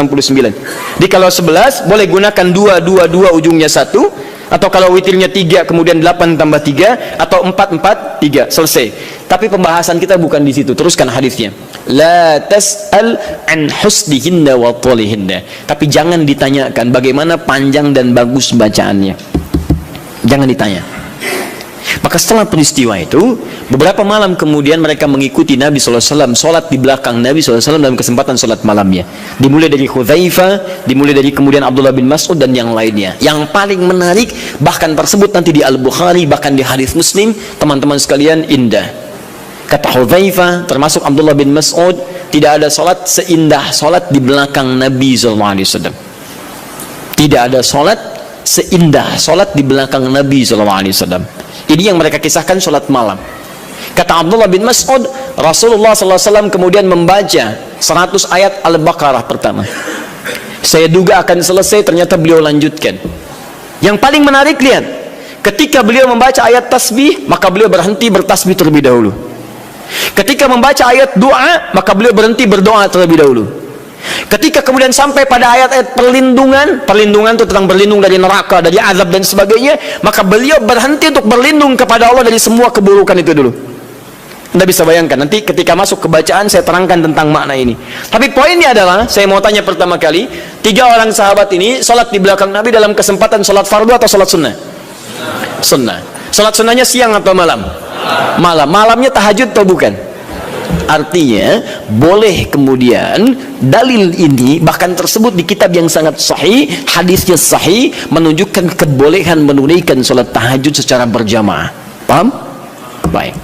Jadi kalau 11 boleh gunakan 2 ujungnya 1, atau kalau witirnya 3 kemudian 8 tambah 3, atau 4 4 3, selesai. Tapi pembahasan kita bukan di situ. Teruskan hadisnya. La tas'al an husnihinna wa talihinna. Tapi jangan ditanyakan bagaimana panjang dan bagus bacaannya. Jangan ditanya. Maka setelah peristiwa itu, beberapa malam kemudian mereka mengikuti Nabi SAW, sholat di belakang Nabi SAW dalam kesempatan sholat malamnya. Dimulai dari Hudzaifah, dimulai dari kemudian Abdullah bin Mas'ud dan yang lainnya. Yang paling menarik, bahkan tersebut nanti di Al-Bukhari, bahkan di hadis Muslim, teman-teman sekalian, indah. Kata Hudzaifah, termasuk Abdullah bin Mas'ud, tidak ada sholat seindah sholat di belakang Nabi SAW. Tidak ada sholat seindah sholat di belakang Nabi SAW. Ini yang mereka kisahkan sholat malam. Kata Abdullah bin Mas'ud, Rasulullah SAW kemudian membaca 100 ayat Al-Baqarah pertama. Saya duga akan selesai, ternyata beliau lanjutkan. Yang paling menarik, lihat, ketika beliau membaca ayat tasbih, maka beliau berhenti bertasbih terlebih dahulu. Ketika membaca ayat doa, maka beliau berhenti berdoa terlebih dahulu. Ketika kemudian sampai pada ayat-ayat perlindungan itu tentang berlindung dari neraka, dari azab dan sebagainya, maka beliau berhenti untuk berlindung kepada Allah dari semua keburukan itu dulu. Anda bisa bayangkan, nanti ketika masuk ke bacaan saya terangkan tentang makna ini. Tapi poinnya adalah, saya mau tanya pertama kali, 3 orang sahabat ini sholat di belakang Nabi dalam kesempatan sholat fardu atau sholat sunnah? Sunnah. Sholat sunnahnya siang atau malam? Malam. Malamnya tahajud atau bukan? Artinya boleh kemudian dalil ini bahkan tersebut di kitab yang sangat sahih, hadisnya sahih, menunjukkan kebolehan menunaikan sholat tahajud secara berjamaah. Paham? Baik.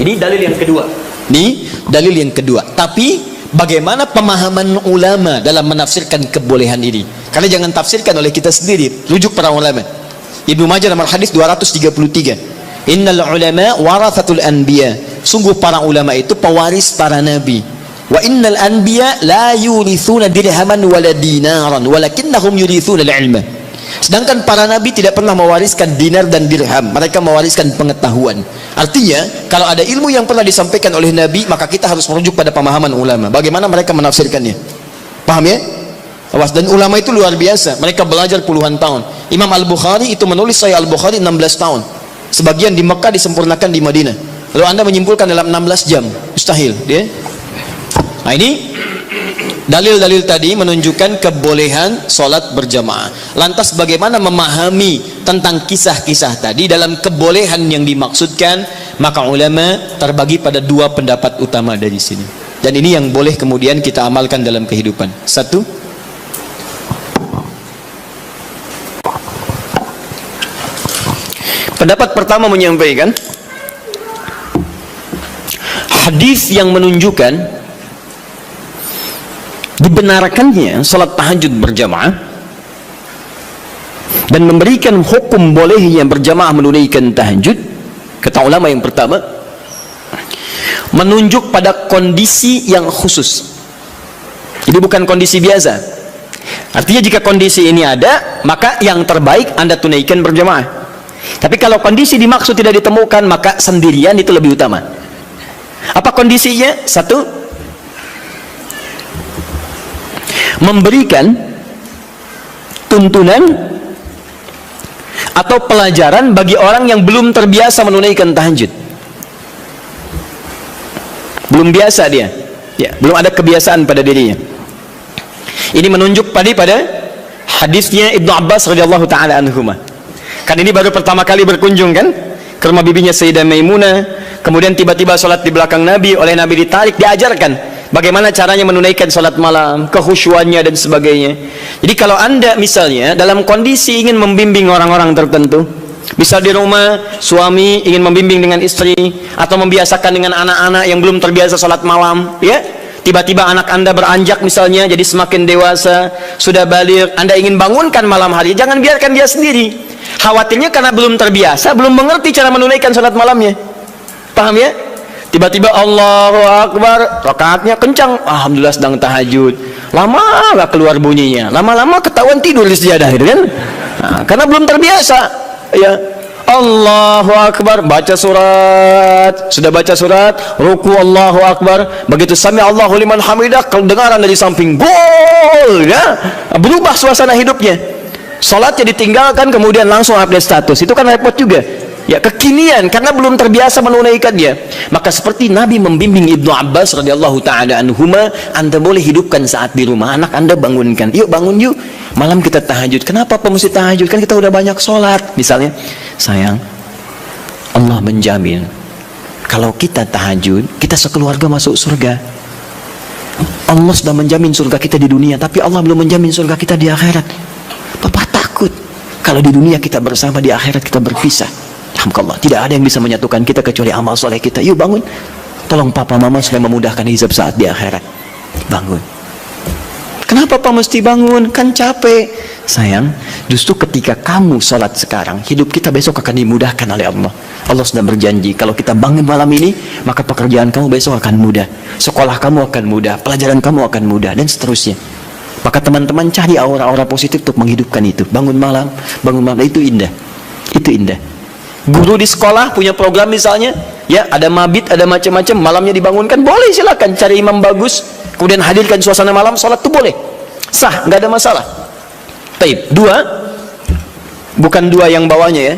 Ini dalil yang kedua. Ini dalil yang kedua. Tapi bagaimana pemahaman ulama dalam menafsirkan kebolehan ini? Karena jangan tafsirkan oleh kita sendiri, rujuk para ulama. Ibnu Majah nomor hadis 233. Innal ulama warathatul anbiya. Sungguh para ulama itu pewaris para nabi. Wa innal anbiya la yurithuna dirhaman wala dinaran walakinnahum yurithuna al-ilma. Sedangkan para nabi tidak pernah mewariskan dinar dan dirham, mereka mewariskan pengetahuan. Artinya, kalau ada ilmu yang pernah disampaikan oleh nabi, maka kita harus merujuk pada pemahaman ulama. Bagaimana mereka menafsirkannya? Paham ya? Awas, dan ulama itu luar biasa. Mereka belajar puluhan tahun. Imam Al-Bukhari itu menulis Sahih Al-Bukhari 16 tahun. Sebagian di Mekah disempurnakan di Madinah. Lalu Anda menyimpulkan dalam 16 jam, mustahil dia. Nah, ini dalil-dalil tadi menunjukkan kebolehan sholat berjamaah. Lantas bagaimana memahami tentang kisah-kisah tadi dalam kebolehan yang dimaksudkan? Maka ulama terbagi pada 2 pendapat utama dari sini. Dan ini yang boleh kemudian kita amalkan dalam kehidupan. 1, Pendapat pertama menyampaikan hadis yang menunjukkan dibenarkannya salat tahajud berjamaah dan memberikan hukum bolehnya berjamaah menunaikan tahajud, kata ulama yang pertama, menunjuk pada kondisi yang khusus. Jadi bukan kondisi biasa. Artinya jika kondisi ini ada, maka yang terbaik Anda tunaikan berjamaah. Tapi kalau kondisi dimaksud tidak ditemukan, maka sendirian itu lebih utama. Apa kondisinya? Satu, memberikan tuntunan atau pelajaran bagi orang yang belum terbiasa menunaikan tahajud. Belum biasa dia, ya, belum ada kebiasaan pada dirinya. Ini menunjuk pada hadisnya Ibnu Abbas radhiyallahu taala anhuma. Kan ini baru pertama kali berkunjung kan ke rumah bibinya Sayyidah Maimunah, kemudian tiba-tiba sholat di belakang Nabi, oleh Nabi ditarik, diajarkan bagaimana caranya menunaikan sholat malam, kekhusyuannya dan sebagainya. Jadi kalau Anda misalnya dalam kondisi ingin membimbing orang-orang tertentu, bisa di rumah suami ingin membimbing dengan istri atau membiasakan dengan anak-anak yang belum terbiasa sholat malam, ya, tiba-tiba anak Anda beranjak misalnya jadi semakin dewasa, sudah baligh, Anda ingin bangunkan malam hari, jangan biarkan dia sendiri. Khawatirnya karena belum terbiasa, belum mengerti cara menunaikan sholat malamnya. Paham ya? Tiba-tiba Allahu Akbar, rakaatnya kencang, alhamdulillah sedang tahajud, lama gak keluar bunyinya, lama-lama ketahuan tidur di sejadah gitu kan. Nah, karena belum terbiasa, ya. Allahu Akbar, baca surat, sudah baca surat, ruku Allahu Akbar, begitu sami Allahu liman hamidah, kedengaran dari samping gol, ya, berubah suasana hidupnya. Salatnya ditinggalkan, kemudian langsung update status, itu kan repot juga. Ya, kekinian karena belum terbiasa menunaikannya. Maka seperti Nabi membimbing Ibnu Abbas radhiyallahu taala anhuma, Anda boleh hidupkan saat di rumah, anak Anda bangunkan, yuk bangun yuk, malam kita tahajud. Kenapa Pak mesti tahajud? Kan kita udah banyak sholat. Misalnya, sayang, Allah menjamin kalau kita tahajud, kita sekeluarga masuk surga. Allah sudah menjamin surga kita di dunia, tapi Allah belum menjamin surga kita di akhirat. Papa takut kalau di dunia kita bersama, di akhirat kita berpisah. Alhamdulillah, tidak ada yang bisa menyatukan kita kecuali amal soleh kita. Yuk bangun, tolong papa mama supaya memudahkan hisab saat di akhirat. Bangun. Kenapa Pak mesti bangun? Kan capek. Sayang, justru ketika kamu sholat sekarang, hidup kita besok akan dimudahkan oleh Allah. Allah sudah berjanji, kalau kita bangun malam ini, maka pekerjaan kamu besok akan mudah, sekolah kamu akan mudah, pelajaran kamu akan mudah, dan seterusnya. Maka teman-teman cari aura-aura positif untuk menghidupkan itu. Bangun malam itu indah. Itu indah. Guru di sekolah punya program misalnya, ya, ada mabit, ada macam-macam, malamnya dibangunkan, boleh, silakan cari imam bagus, kemudian hadirkan suasana malam, sholat itu boleh, sah, nggak ada masalah. Taib. Dua, bukan dua yang bawahnya ya,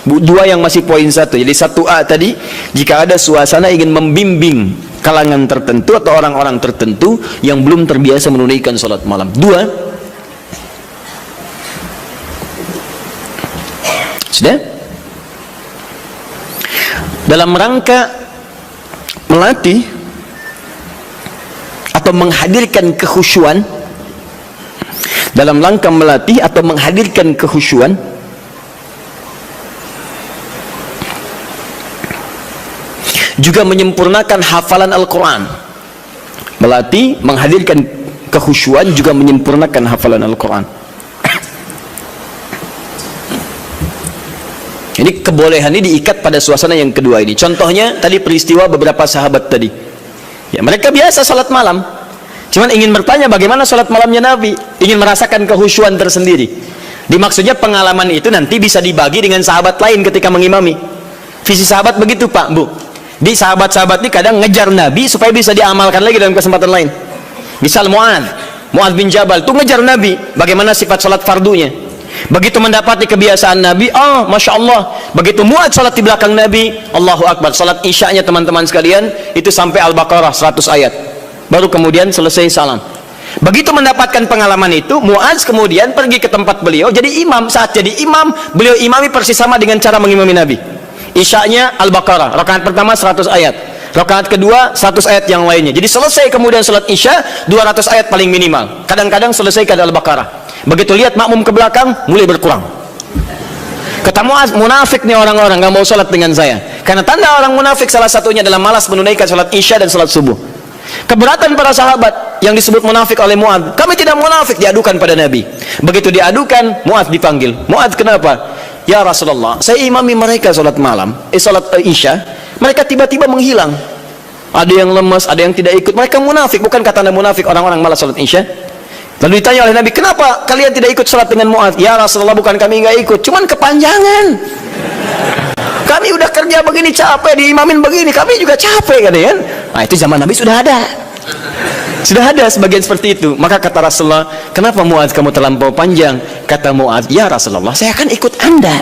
dua yang masih poin satu. Jadi 1A tadi, jika ada suasana ingin membimbing kalangan tertentu atau orang-orang tertentu yang belum terbiasa menunaikan sholat malam. Dua, sudah? Dalam rangka melatih atau menghadirkan kekhusyuan, dalam rangka melatih atau menghadirkan kekhusyuan, juga menyempurnakan hafalan Al-Quran. Melatih, menghadirkan kekhusyuan, juga menyempurnakan hafalan Al-Quran. Ini kebolehan ini diikat pada suasana yang kedua ini. Contohnya tadi peristiwa beberapa sahabat tadi. Ya, mereka biasa salat malam, cuman ingin bertanya bagaimana salat malamnya Nabi, ingin merasakan kehusyuan tersendiri. Dimaksudnya pengalaman itu nanti bisa dibagi dengan sahabat lain ketika mengimami. Visi sahabat begitu Pak, Bu. Di sahabat-sahabat ini kadang ngejar Nabi supaya bisa diamalkan lagi dalam kesempatan lain. Misal Mu'adz bin Jabal itu ngejar Nabi bagaimana sifat salat fardunya. Begitu mendapati kebiasaan Nabi, oh Masya Allah, begitu Mu'adz salat di belakang Nabi, Allahu Akbar, salat isya'nya teman-teman sekalian itu sampai Al-Baqarah 100 ayat, baru kemudian selesai salam. Begitu mendapatkan pengalaman itu, Mu'adz kemudian pergi ke tempat beliau jadi imam. Saat jadi imam, beliau imami persis sama dengan cara mengimami Nabi. Isya'nya Al-Baqarah, rakaat pertama 100 ayat, rakaat kedua 100 ayat yang lainnya. Jadi selesai kemudian salat isya 200 ayat paling minimal. Kadang-kadang selesai ke Al-Baqarah. Begitu lihat makmum ke belakang, mulai berkurang. Kata Muaz, munafik nih orang-orang, nggak mau sholat dengan saya. Karena tanda orang munafik salah satunya adalah malas menunaikan sholat isya dan sholat subuh. Keberatan para sahabat yang disebut munafik oleh Muaz. Kami tidak munafik, diadukan pada Nabi. Begitu diadukan, Muaz dipanggil. Muaz, kenapa? Ya Rasulullah, saya imami mereka sholat malam, sholat isya. Mereka tiba-tiba menghilang. Ada yang lemas, ada yang tidak ikut. Mereka munafik. Bukan kata Anda munafik orang-orang malas sholat isya? Lalu ditanya oleh Nabi, kenapa kalian tidak ikut sholat dengan Muaz? Ya Rasulullah, bukan kami nggak ikut, cuman kepanjangan. Kami udah kerja begini capek, diimamin begini, kami juga capek kan ya? Nah itu zaman Nabi sudah ada. Sudah ada sebagian seperti itu. Maka kata Rasulullah, kenapa Muaz kamu terlampau panjang? Kata Muaz, ya Rasulullah, saya akan ikut Anda.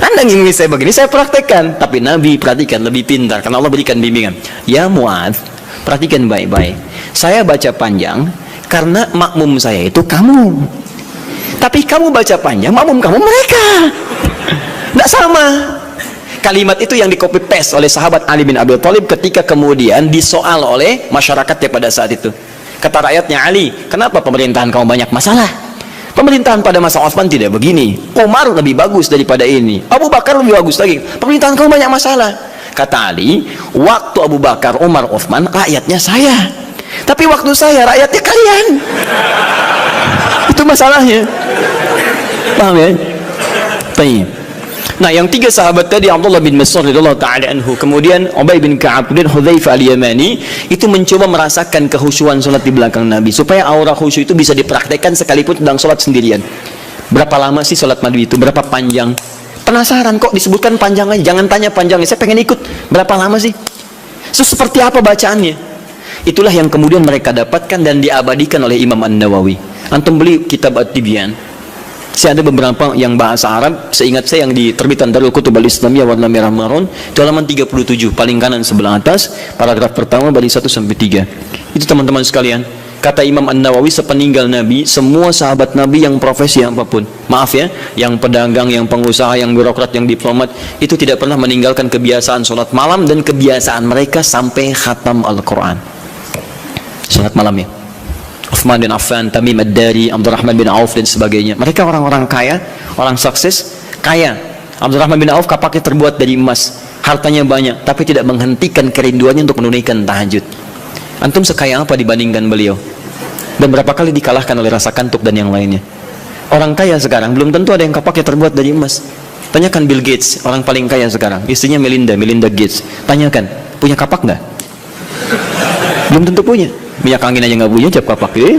Anda ngingin saya begini, saya praktekkan. Tapi Nabi perhatikan, lebih pintar, karena Allah berikan bimbingan. Ya Muaz, perhatikan baik-baik. Saya baca panjang karena makmum saya itu kamu. Tapi kamu baca panjang, makmum kamu mereka. Tidak sama. Kalimat itu yang di copy paste oleh sahabat Ali bin Abi Thalib ketika kemudian disoal oleh masyarakatnya pada saat itu. Kata rakyatnya, Ali, kenapa pemerintahan kamu banyak masalah? Pemerintahan pada masa Utsman tidak begini. Umar lebih bagus daripada ini. Abu Bakar lebih bagus lagi. Pemerintahan kamu banyak masalah. Kata Ali, waktu Abu Bakar, Umar, Utsman, rakyatnya saya. Tapi waktu saya, rakyatnya kalian. Itu masalahnya. Paham ya? Baik. Nah, yang tiga sahabat tadi, Abdullah bin Mas'ud radhiyallahu taala anhu, kemudian Ubay bin Ka'ab dan Hudzaifah al-Yamani, itu mencoba merasakan kehusyuan salat di belakang Nabi supaya aura khusyuk itu bisa dipraktekkan sekalipun sedang salat sendirian. Berapa lama sih salat Nabi itu? Berapa panjang? Penasaran kok disebutkan panjang aja, jangan tanya panjangnya, saya pengen ikut. Berapa lama sih? So, seperti apa bacaannya? Itulah yang kemudian mereka dapatkan dan diabadikan oleh Imam An-Nawawi. Antum beli kitab At-Tibyan. Saya ada beberapa yang bahasa Arab, seingat saya yang di terbitan Darul Kutub Al-Islamiyah warna merah marun, itu halaman 37, paling kanan sebelah atas, paragraf pertama dari 1 sampai 3. Itu teman-teman sekalian, kata Imam An-Nawawi, sepeninggal Nabi, semua sahabat Nabi yang profesi apapun, maaf ya, yang pedagang, yang pengusaha, yang birokrat, yang diplomat, itu tidak pernah meninggalkan kebiasaan sholat malam dan kebiasaan mereka sampai khatam Al-Quran. Sholat malam ya. Uthman bin Affan, Tamim Ad-Dari, Abdurrahman bin Auf dan sebagainya. Mereka orang-orang kaya, orang sukses, kaya. Abdurrahman bin Auf kapaknya terbuat dari emas, hartanya banyak, tapi tidak menghentikan kerinduannya untuk menunaikan tahajud. Antum sekaya apa dibandingkan beliau? Dan berapa kali dikalahkan oleh rasa kantuk dan yang lainnya? Orang kaya sekarang belum tentu ada yang kapaknya terbuat dari emas. Tanyakan Bill Gates, orang paling kaya sekarang, istrinya Melinda Gates. Tanyakan, punya kapak nggak? Belum tentu punya. Minyak angin aja nggak punya, cap kapak ya.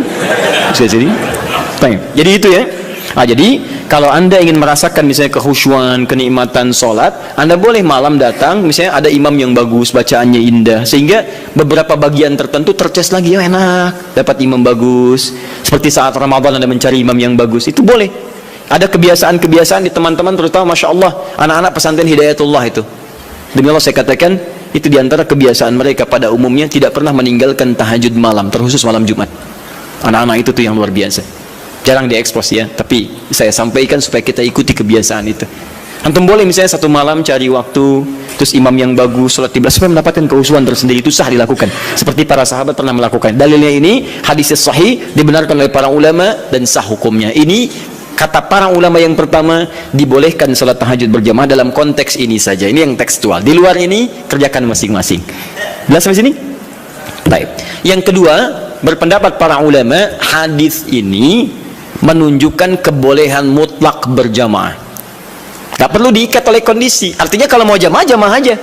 Jadi itu ya. Nah, jadi kalau Anda ingin merasakan misalnya kehusyuan, kenikmatan sholat, Anda boleh malam datang, misalnya ada imam yang bagus, bacaannya indah, sehingga beberapa bagian tertentu tercas lagi, ya enak, dapat imam bagus. Seperti saat Ramadan Anda mencari imam yang bagus, itu boleh. Ada kebiasaan-kebiasaan di teman-teman, terutama Masya Allah, anak-anak pesantren Hidayatullah itu. Demi Allah saya katakan, itu diantara kebiasaan mereka pada umumnya tidak pernah meninggalkan tahajud malam, terkhusus malam Jumat. Anak-anak itu tuh yang luar biasa. Jarang diekspos ya, tapi saya sampaikan supaya kita ikuti kebiasaan itu. Antum boleh misalnya satu malam cari waktu, terus imam yang bagus, sholat tiba supaya mendapatkan kehusuan tersendiri, itu sah dilakukan. Seperti para sahabat pernah melakukan. Dalilnya ini hadis sahih, dibenarkan oleh para ulama dan sah hukumnya. Ini kata para ulama yang pertama, dibolehkan sholat tahajud berjamaah dalam konteks ini saja. Ini yang tekstual. Di luar ini, kerjakan masing-masing. Jelas sampai sini? Baik. Yang kedua, berpendapat para ulama, hadis ini menunjukkan kebolehan mutlak berjamaah. Tak perlu diikat oleh kondisi. Artinya kalau mau jamaah, jamaah aja.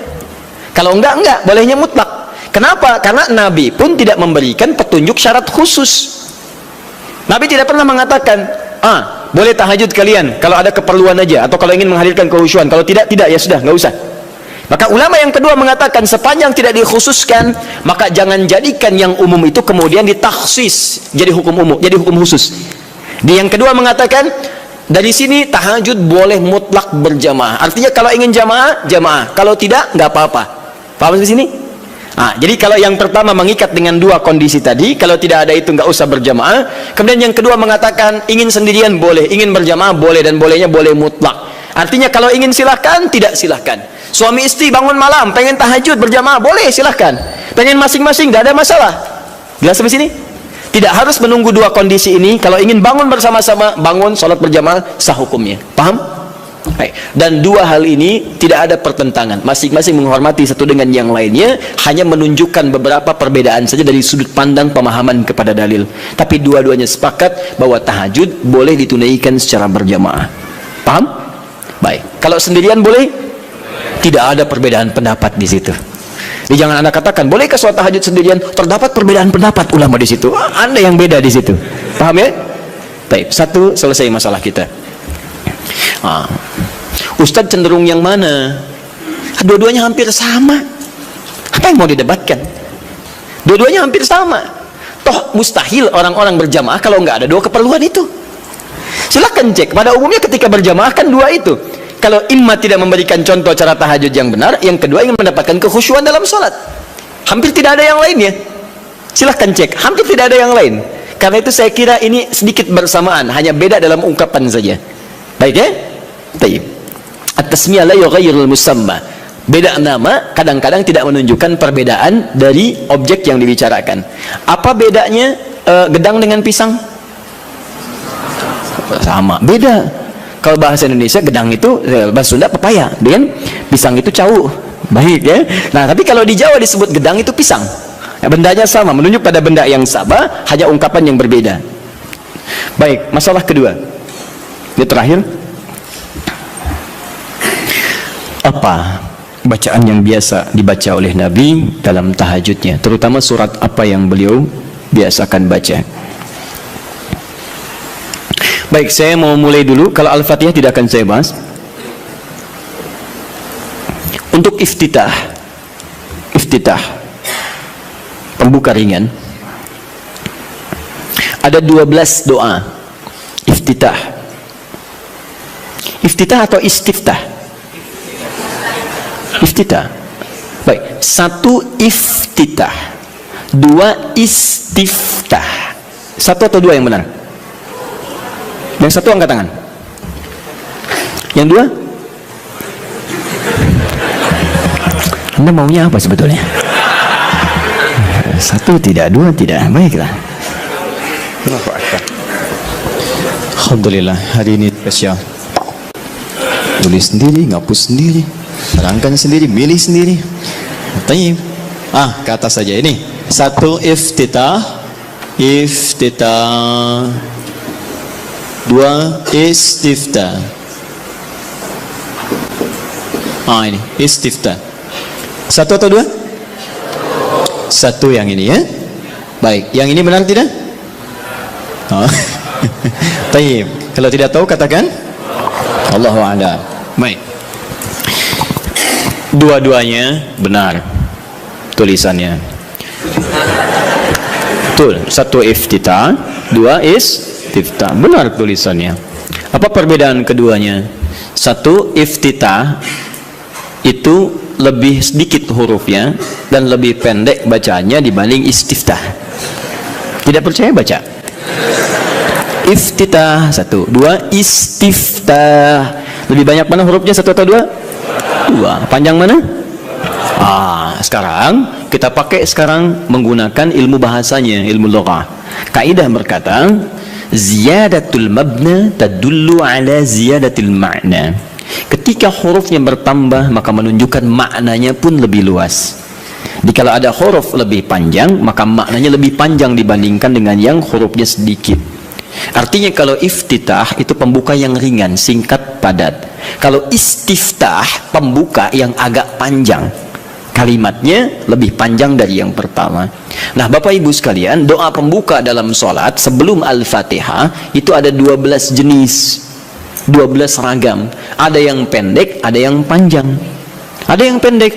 Kalau enggak, bolehnya mutlak. Kenapa? Karena Nabi pun tidak memberikan petunjuk syarat khusus. Nabi tidak pernah mengatakan, boleh tahajud kalian kalau ada keperluan aja, atau kalau ingin menghadirkan kehusyuan. Kalau tidak ya sudah, nggak usah. Maka ulama yang kedua mengatakan, sepanjang tidak dikhususkan, maka jangan jadikan yang umum itu kemudian ditakhsis jadi hukum umum, jadi hukum khusus. Yang kedua mengatakan, dari sini tahajud boleh mutlak berjamaah. Artinya kalau ingin jamaah, jamaah. Kalau tidak, nggak apa-apa. Paham di sini? Jadi kalau yang pertama mengikat dengan dua kondisi tadi, kalau tidak ada itu nggak usah berjamaah. Kemudian yang kedua mengatakan ingin sendirian boleh, ingin berjamaah boleh, dan bolehnya boleh mutlak. Artinya kalau ingin silahkan, tidak silahkan. Suami istri bangun malam, pengen tahajud berjamaah boleh, silahkan. Pengen masing-masing, nggak ada masalah. Jelas sampai sini? Tidak harus menunggu dua kondisi ini. Kalau ingin bangun bersama-sama, bangun sholat berjamaah, sah hukumnya. Paham? Dan dua hal ini tidak ada pertentangan, masing-masing menghormati satu dengan yang lainnya, hanya menunjukkan beberapa perbedaan saja dari sudut pandang pemahaman kepada dalil. Tapi dua-duanya sepakat bahwa tahajud boleh ditunaikan secara berjamaah. Paham? Baik. Kalau sendirian boleh? Tidak ada perbedaan pendapat di situ. Jadi jangan Anda katakan, bolehkah sholat tahajud sendirian? Terdapat perbedaan pendapat ulama di situ. Anda yang beda di situ. Paham ya? Baik, satu, selesai masalah kita. Ustadz cenderung yang mana? Dua-duanya hampir sama. Apa yang mau didebatkan? Dua-duanya hampir sama. Toh mustahil orang-orang berjamaah kalau nggak ada dua keperluan itu. Silakan cek. Pada umumnya ketika berjamaah kan dua itu. Kalau imma tidak memberikan contoh cara tahajud yang benar, yang kedua ingin mendapatkan kekhusyuan dalam sholat. Hampir tidak ada yang lainnya. Silahkan cek, hampir tidak ada yang lain. Karena itu saya kira ini sedikit bersamaan, hanya beda dalam ungkapan saja. Baik ya? Baik. At-tasmiyah la yughayyirul musamma. Beda nama kadang-kadang tidak menunjukkan perbedaan dari objek yang dibicarakan. Apa bedanya gedang dengan pisang? Sama, beda. Kalau bahasa Indonesia gedang itu, bahasa Sunda pepaya, dengan pisang itu cau. Baik ya. Nah, tapi kalau di Jawa disebut gedang itu pisang. Ya, bendanya sama, menunjuk pada benda yang sama, hanya ungkapan yang berbeda. Baik, masalah kedua. Ini terakhir. Apa bacaan yang biasa dibaca oleh Nabi dalam tahajudnya, terutama surat apa yang beliau biasakan baca? Baik, saya mau mulai dulu. Kalau Al-Fatihah tidak akan saya bahas. Untuk iftitah, pembuka ringan, ada 12 doa iftitah. Iftitah atau istiftah? Iftitah. Baik, satu iftitah, dua istiftah. Satu atau dua yang benar? Yang satu angkat tangan. Yang dua? Anda maunya apa sebetulnya? Satu tidak, dua tidak. Baiklah. Alhamdulillah, hari ini spesial. Tulis sendiri, ngapus sendiri, terangkan sendiri, milih sendiri. Tayyib. Ke atas saja ini. Satu iftitah. Dua istiftah. Ini istiftah. Satu atau dua? Satu yang ini ya. Baik, yang ini benar tidak? Tayyib. Kalau tidak tahu katakan Allahu a'lam. Baik. Dua-duanya benar tulisannya. Betul. Satu iftitah, dua istiftah. Benar tulisannya. Apa perbedaan keduanya? Satu iftitah itu lebih sedikit hurufnya dan lebih pendek bacaannya dibanding istiftah. Tidak percaya baca. Iftitah satu, dua istiftah. Lebih banyak mana hurufnya, satu atau dua? Dua. Panjang mana? Sekarang kita pakai menggunakan ilmu bahasanya, ilmu lughah. Kaidah berkata, ziyadatul mabna tadullu ala ziyadatil ma'na. Ketika hurufnya bertambah, maka menunjukkan maknanya pun lebih luas. Jadi kalau ada huruf lebih panjang, maka maknanya lebih panjang dibandingkan dengan yang hurufnya sedikit. Artinya kalau iftitah itu pembuka yang ringan, singkat, padat. Kalau istiftah, pembuka yang agak panjang, kalimatnya lebih panjang dari yang pertama. Nah, Bapak Ibu sekalian, doa pembuka dalam sholat sebelum Al-Fatihah itu ada 12 jenis, 12 ragam. Ada yang pendek, ada yang panjang. Ada yang pendek,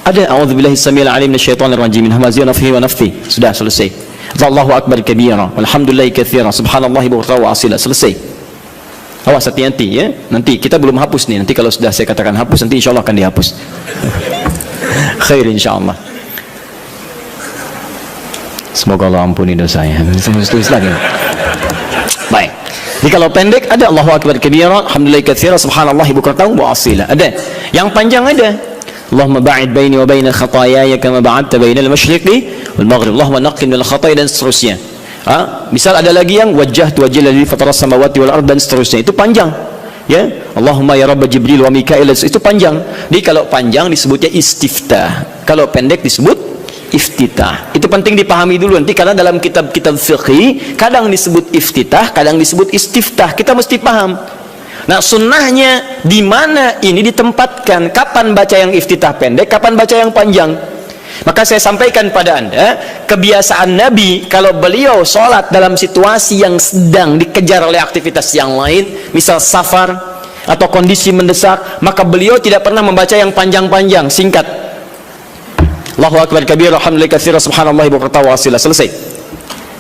ada a'udzubillahi samil alim minasyaitonir rajim min hamazihi wa nafthihi wa nafthihi. Sudah selesai. Allahu akbar kabira walhamdulillahi katsira subhanallahi bukratan wa asila. Selesai. Awas, hati-hati ya. Nanti kita belum hapus nih. Nanti kalau sudah saya katakan hapus, nanti insyaallah akan dihapus. Khair insyaallah. Semoga Allah ampuni dosanya. Tulis lagi. Baik. Jadi kalau pendek ada Allahu akbar kabira, alhamdulillahi katsira, subhanallahi bukratan wa asila. Ada. Yang panjang ada. Allahumma ba'id baini wa baina khataayaya kama ba'adta bainal masyriqi wal maghrib. Allahumma naqqi minal khataaya, dan seterusnya. Misal ada lagi yang wajjahtu wajhiya lillazi fatara samawati wal ardh, dan seterusnya. Itu panjang. Ya, Allahumma ya Rabb Jibril wa Mikail, itu panjang. Jadi kalau panjang disebutnya istiftah, kalau pendek disebut iftitah. Itu penting dipahami dulu nanti, karena dalam kitab-kitab fiqih kadang disebut iftitah, kadang disebut istiftah. Kita mesti paham. Nah, sunnahnya di mana ini ditempatkan, kapan baca yang iftitah pendek, kapan baca yang panjang. Maka saya sampaikan pada Anda, kebiasaan Nabi kalau beliau sholat dalam situasi yang sedang dikejar oleh aktivitas yang lain, misal safar atau kondisi mendesak, maka beliau tidak pernah membaca yang panjang-panjang, singkat. Allahu akbar kabir, alhamdulillah katsira, subhanallah wa wasila, selesai.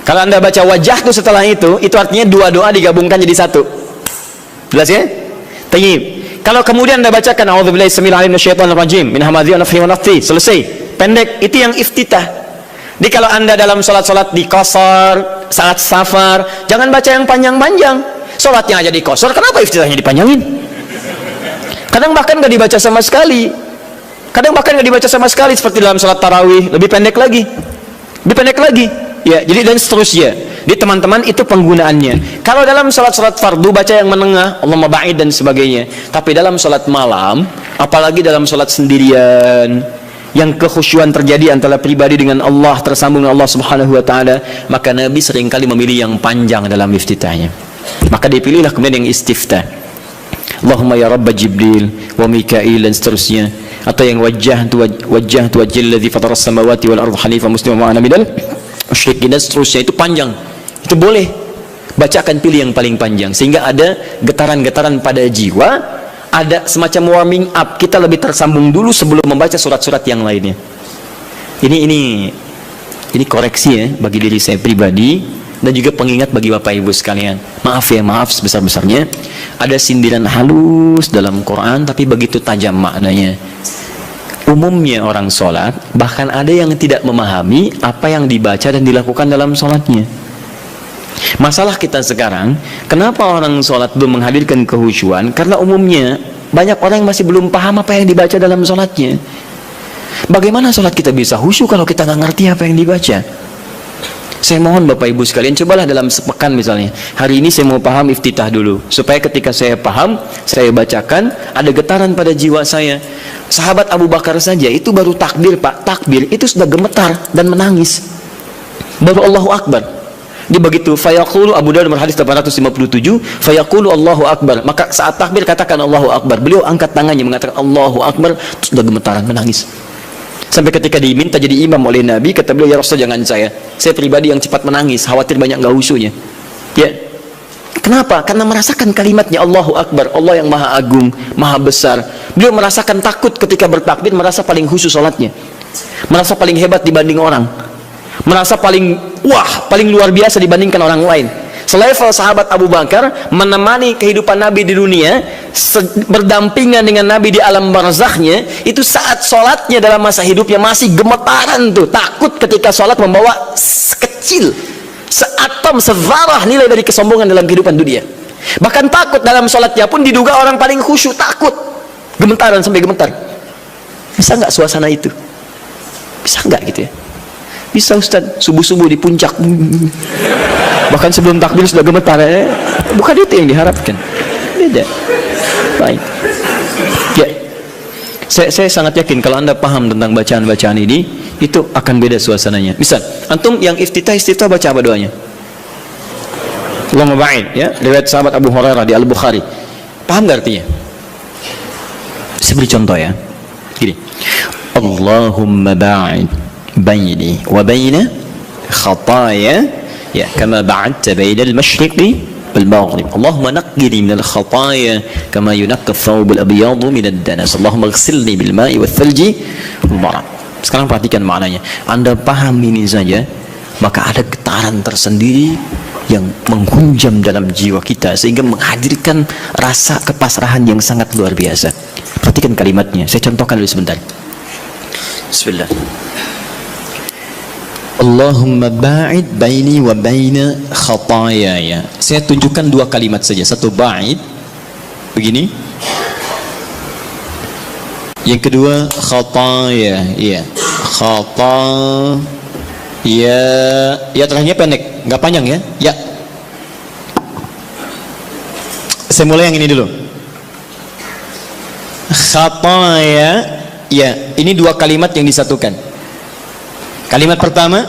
Kalau Anda baca wajah itu setelah itu artinya dua doa digabungkan jadi satu. Jelas ya? Tayyib. Kalau kemudian Anda bacakan a'udzubillahi samil alim minasyaitonir rajim min hamazati wa nafthihi wa nafthihi, selesai. Pendek, itu yang iftitah. Jadi kalau Anda dalam sholat-sholat di qasar, saat safar, jangan baca yang panjang-panjang. Sholatnya aja di qasar, kenapa iftitahnya dipanjangin? Kadang bahkan nggak dibaca sama sekali. Seperti dalam sholat tarawih, lebih pendek lagi. Ya, jadi dan seterusnya. Di teman-teman itu penggunaannya. Kalau dalam sholat-sholat fardu baca yang menengah, Allahumma ba'id dan sebagainya. Tapi dalam sholat malam, apalagi dalam sholat sendirian, yang kekhusyuan terjadi antara pribadi dengan Allah, tersambung dengan Allah Subhanahu wa taala, maka Nabi seringkali memilih yang panjang dalam iftitahnya. Maka dipilihlah kemudian yang istiftah. Allahumma ya Rabb Jibril wa Mikail dan seterusnya, atau yang wajjahtu wajhal ladzi fatara as-samawati wal arda hanifan musliman wa ana minal musyrikin dan seterusnya. Itu panjang. Itu boleh. Bacakan, pilih yang paling panjang sehingga ada getaran-getaran pada jiwa, ada semacam warming up, kita lebih tersambung dulu sebelum membaca surat-surat yang lainnya. Ini koreksi ya bagi diri saya pribadi dan juga pengingat bagi Bapak Ibu sekalian. Maaf sebesar-besarnya, ada sindiran halus dalam Quran tapi begitu tajam maknanya. Umumnya orang sholat, bahkan ada yang tidak memahami apa yang dibaca dan dilakukan dalam sholatnya. Masalah kita sekarang, kenapa orang sholat belum menghadirkan kehusyuan? Karena umumnya banyak orang yang masih belum paham apa yang dibaca dalam sholatnya. Bagaimana sholat kita bisa khusyuk kalau kita nggak ngerti apa yang dibaca? Saya mohon Bapak Ibu sekalian, cobalah dalam sepekan misalnya, hari ini saya mau paham iftitah dulu, supaya ketika saya paham, saya bacakan, ada getaran pada jiwa saya. Sahabat Abu Bakar saja itu baru takbir Pak, takbir itu sudah gemetar dan menangis, baru Allahu Akbar. Dia begitu, fayaqulu, Abu Dawud hadis 857, fayaqulu Allahu Akbar, maka saat takbir katakan Allahu Akbar, beliau angkat tangannya mengatakan Allahu Akbar, sudah gemetaran menangis. Sampai ketika diminta jadi imam oleh Nabi, kata beliau, ya Rasul jangan saya pribadi yang cepat menangis, khawatir banyak nggak khusyuknya. Ya, kenapa? Karena merasakan kalimatnya Allahu Akbar, Allah yang maha agung, maha besar. Beliau merasakan takut ketika bertakbir, merasa paling khusyuk sholatnya, merasa paling hebat dibanding orang, merasa paling paling luar biasa dibandingkan orang lain. Selevel sahabat Abu Bakar menemani kehidupan Nabi di dunia, berdampingan dengan Nabi di alam barzakhnya, itu saat sholatnya dalam masa hidupnya masih gemetaran tuh, takut ketika sholat membawa sekecil, seatom, sevarah nilai dari kesombongan dalam kehidupan dunia. Bahkan takut dalam sholatnya pun diduga orang paling khusyuk, takut, gemetaran sampai gemetar. Bisa nggak suasana itu? Bisa nggak gitu ya? Bisa Ustaz, subuh-subuh di puncak, bahkan sebelum takbir sudah gemetar ya. Bukan itu yang diharapkan, beda. Baik ya, saya sangat yakin kalau Anda paham tentang bacaan-bacaan ini, itu akan beda suasananya. Misal antum yang iftitah baca apa doanya? Allahumma ba'id, ya, riwayat sahabat Abu Hurairah di Al-Bukhari. Paham gak artinya? Saya beri contoh ya, gini, Allahumma ba'id baini wa baina khataya ya kama ba'adta baina al-masyriqi wal maghrib. Allahumma naqqini min al-khataya kama yunaqqa ath-thawb al-abyad min ad-danas. Allahumma ighsilni bil ma'i wath thalji wal barad. Sekarang perhatikan maknanya. Anda paham ini saja, maka ada getaran tersendiri yang menghunjam dalam jiwa kita sehingga menghadirkan rasa kepasrahan yang sangat luar biasa. Perhatikan kalimatnya. Saya contohkan dulu sebentar. Bismillah. Allahumma ba'id baini wa baina khatayaya. Saya tunjukkan dua kalimat saja. Satu ba'id begini, yang kedua khataya, ya, khataya, ya terakhirnya pendek, nggak panjang ya. Ya, saya mulai yang ini dulu. khataya, ya, ini dua kalimat yang disatukan. Kalimat pertama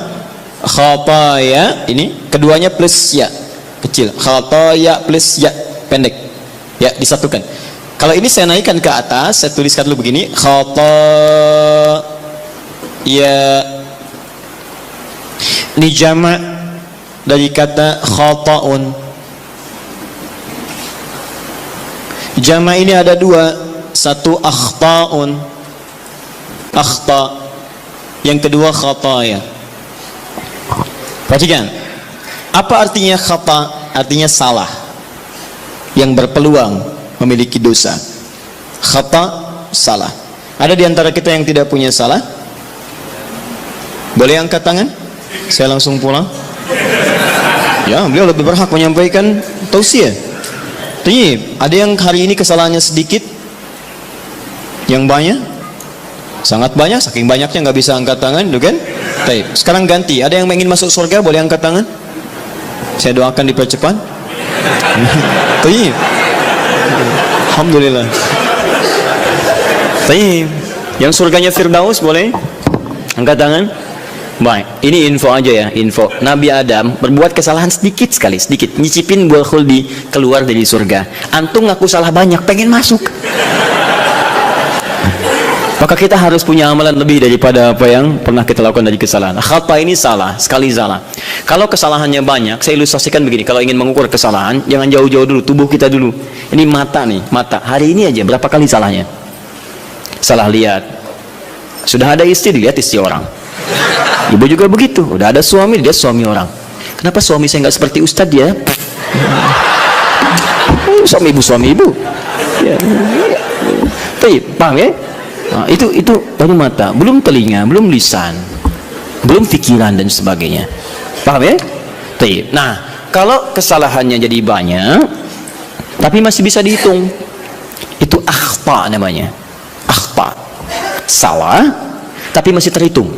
khataya, ini keduanya plus ya kecil, khataya plus ya pendek, ya disatukan. Kalau ini saya naikkan ke atas, saya tuliskan dulu begini, khataya, ini jama' dari kata khata'un. Jama' ini ada dua, satu akhta'un, akhta', yang kedua khataya. Perhatikan, apa artinya khata'? Artinya salah, yang berpeluang memiliki dosa. Khata', salah. Ada di antara kita yang tidak punya salah? Boleh angkat tangan? Saya langsung pulang. Ya, beliau lebih berhak menyampaikan tausiah. Tapi ada yang hari ini kesalahannya sedikit, yang banyak, sangat banyak, saking banyaknya nggak bisa angkat tangan, gitu kan? Baik, sekarang ganti. Ada yang ingin masuk surga, boleh angkat tangan? Saya doakan dipercepat. Baik, alhamdulillah. Baik, yang surganya Firdaus boleh angkat tangan? Baik, ini info aja ya, info. Nabi Adam berbuat kesalahan sedikit sekali, sedikit. Nyicipin buah khuldi, keluar dari surga. Antum ngaku salah banyak, pengen masuk. Maka kita harus punya amalan lebih daripada apa yang pernah kita lakukan dari kesalahan. Khata ini salah, sekali salah. Kalau kesalahannya banyak, saya ilustrasikan begini. Kalau ingin mengukur kesalahan, jangan jauh-jauh dulu, tubuh kita dulu. Ini mata nih, mata. Hari ini aja berapa kali salahnya? Salah lihat. Sudah ada istri, dilihat istri orang. Ibu juga begitu, udah ada suami, dia suami orang. Kenapa suami saya nggak seperti Ustadz ya? Suami ibu. Ya. Paham ya? Nah, itu baru mata, belum telinga, belum lisan, belum pikiran dan sebagainya. Paham ya? Nah, kalau kesalahannya jadi banyak, tapi masih bisa dihitung, itu akhta namanya. Akhta, salah, tapi masih terhitung.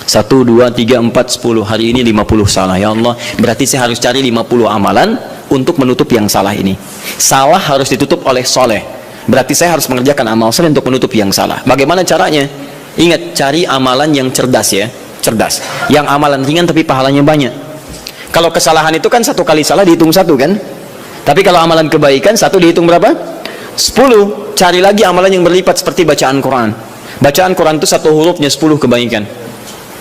1, 2, 3, 4, 10. Hari ini 50 salah. Ya Allah, berarti saya harus cari 50 amalan untuk menutup yang salah ini. Salah harus ditutup oleh soleh. Berarti saya harus mengerjakan amal soleh untuk menutup yang salah. Bagaimana caranya? Ingat, cari amalan yang cerdas ya. Cerdas. Yang amalan ringan tapi pahalanya banyak. Kalau kesalahan itu kan 1 kali salah dihitung 1 kan? Tapi kalau amalan kebaikan 1 dihitung berapa? 10. Cari lagi amalan yang berlipat seperti bacaan Quran. Bacaan Quran itu 1 hurufnya 10 kebaikan.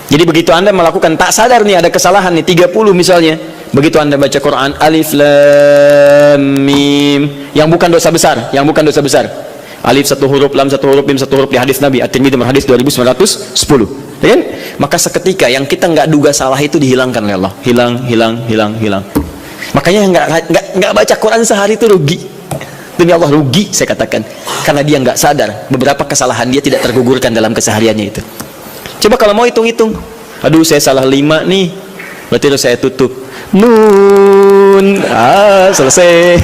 Jadi begitu Anda melakukan, tak sadar nih ada kesalahan nih 30 misalnya, begitu Anda baca Quran alif lam mim, yang bukan dosa besar, alif 1 huruf, lam 1 huruf, mim 1 huruf, di hadis Nabi At-Tirmidzi hadis 2910, ya kan? Maka seketika yang kita nggak duga salah itu dihilangkan oleh Allah, hilang. Makanya nggak baca Quran sehari itu rugi. Demi Allah rugi saya katakan, karena dia nggak sadar beberapa kesalahan dia tidak tergugurkan dalam kesehariannya itu. Coba kalau mau hitung-hitung, aduh saya salah 5 nih, berarti harus saya tutup nun, selesai.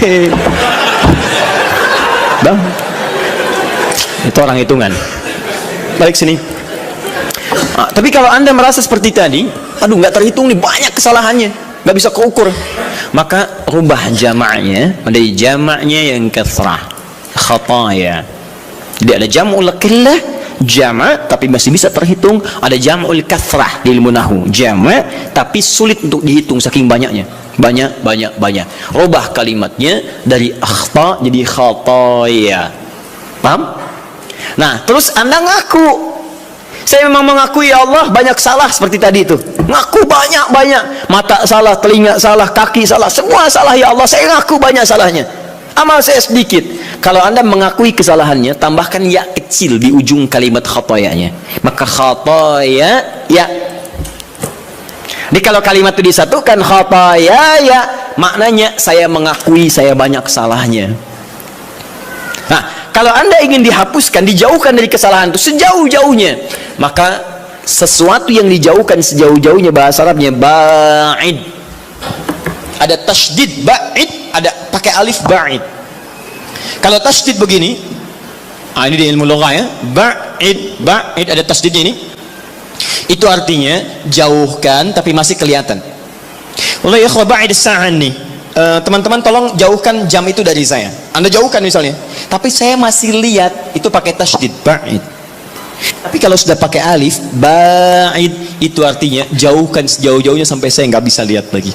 Bang, itu orang hitungan. Balik sini. Tapi kalau Anda merasa seperti tadi, aduh nggak terhitung nih, banyak kesalahannya, nggak bisa keukur, maka rubah jamaknya menjadi jamaknya yang kathrah, khataya. Jadi ada jam'ul qillah, jama' tapi masih bisa terhitung, ada jam'ul kathrah di ilmu nahwu, jama' tapi sulit untuk dihitung saking banyaknya, banyak. Rubah kalimatnya dari akhta jadi khataya. Paham? Nah, terus Anda ngaku, saya memang mengakui ya Allah banyak salah seperti tadi itu, ngaku banyak, mata salah, telinga salah, kaki salah, semua salah ya Allah, saya ngaku banyak salahnya, amal saya sedikit. Kalau Anda mengakui kesalahannya, tambahkan ya kecil di ujung kalimat khatayanya, maka khataya ya. Jadi kalau kalimat itu disatukan khataya ya, maknanya saya mengakui saya banyak salahnya. Nah, kalau Anda ingin dihapuskan, dijauhkan dari kesalahan itu sejauh-jauhnya, maka sesuatu yang dijauhkan sejauh-jauhnya bahasa Arabnya ba'id. Ada tasydid ba'id, ada pakai alif ba'id. Kalau tasydid begini, ini di ilmu lugah ya, ba'id ada tasydidnya ini. Itu artinya jauhkan tapi masih kelihatan. Wallahi ikhwah, ba'id as-sa'an nih. teman-teman tolong jauhkan jam itu dari saya. Anda jauhkan misalnya, tapi saya masih lihat, itu pakai tasydid, ba'id. Tapi kalau sudah pakai alif, ba'id, itu artinya jauhkan sejauh-jauhnya sampai saya nggak bisa lihat lagi.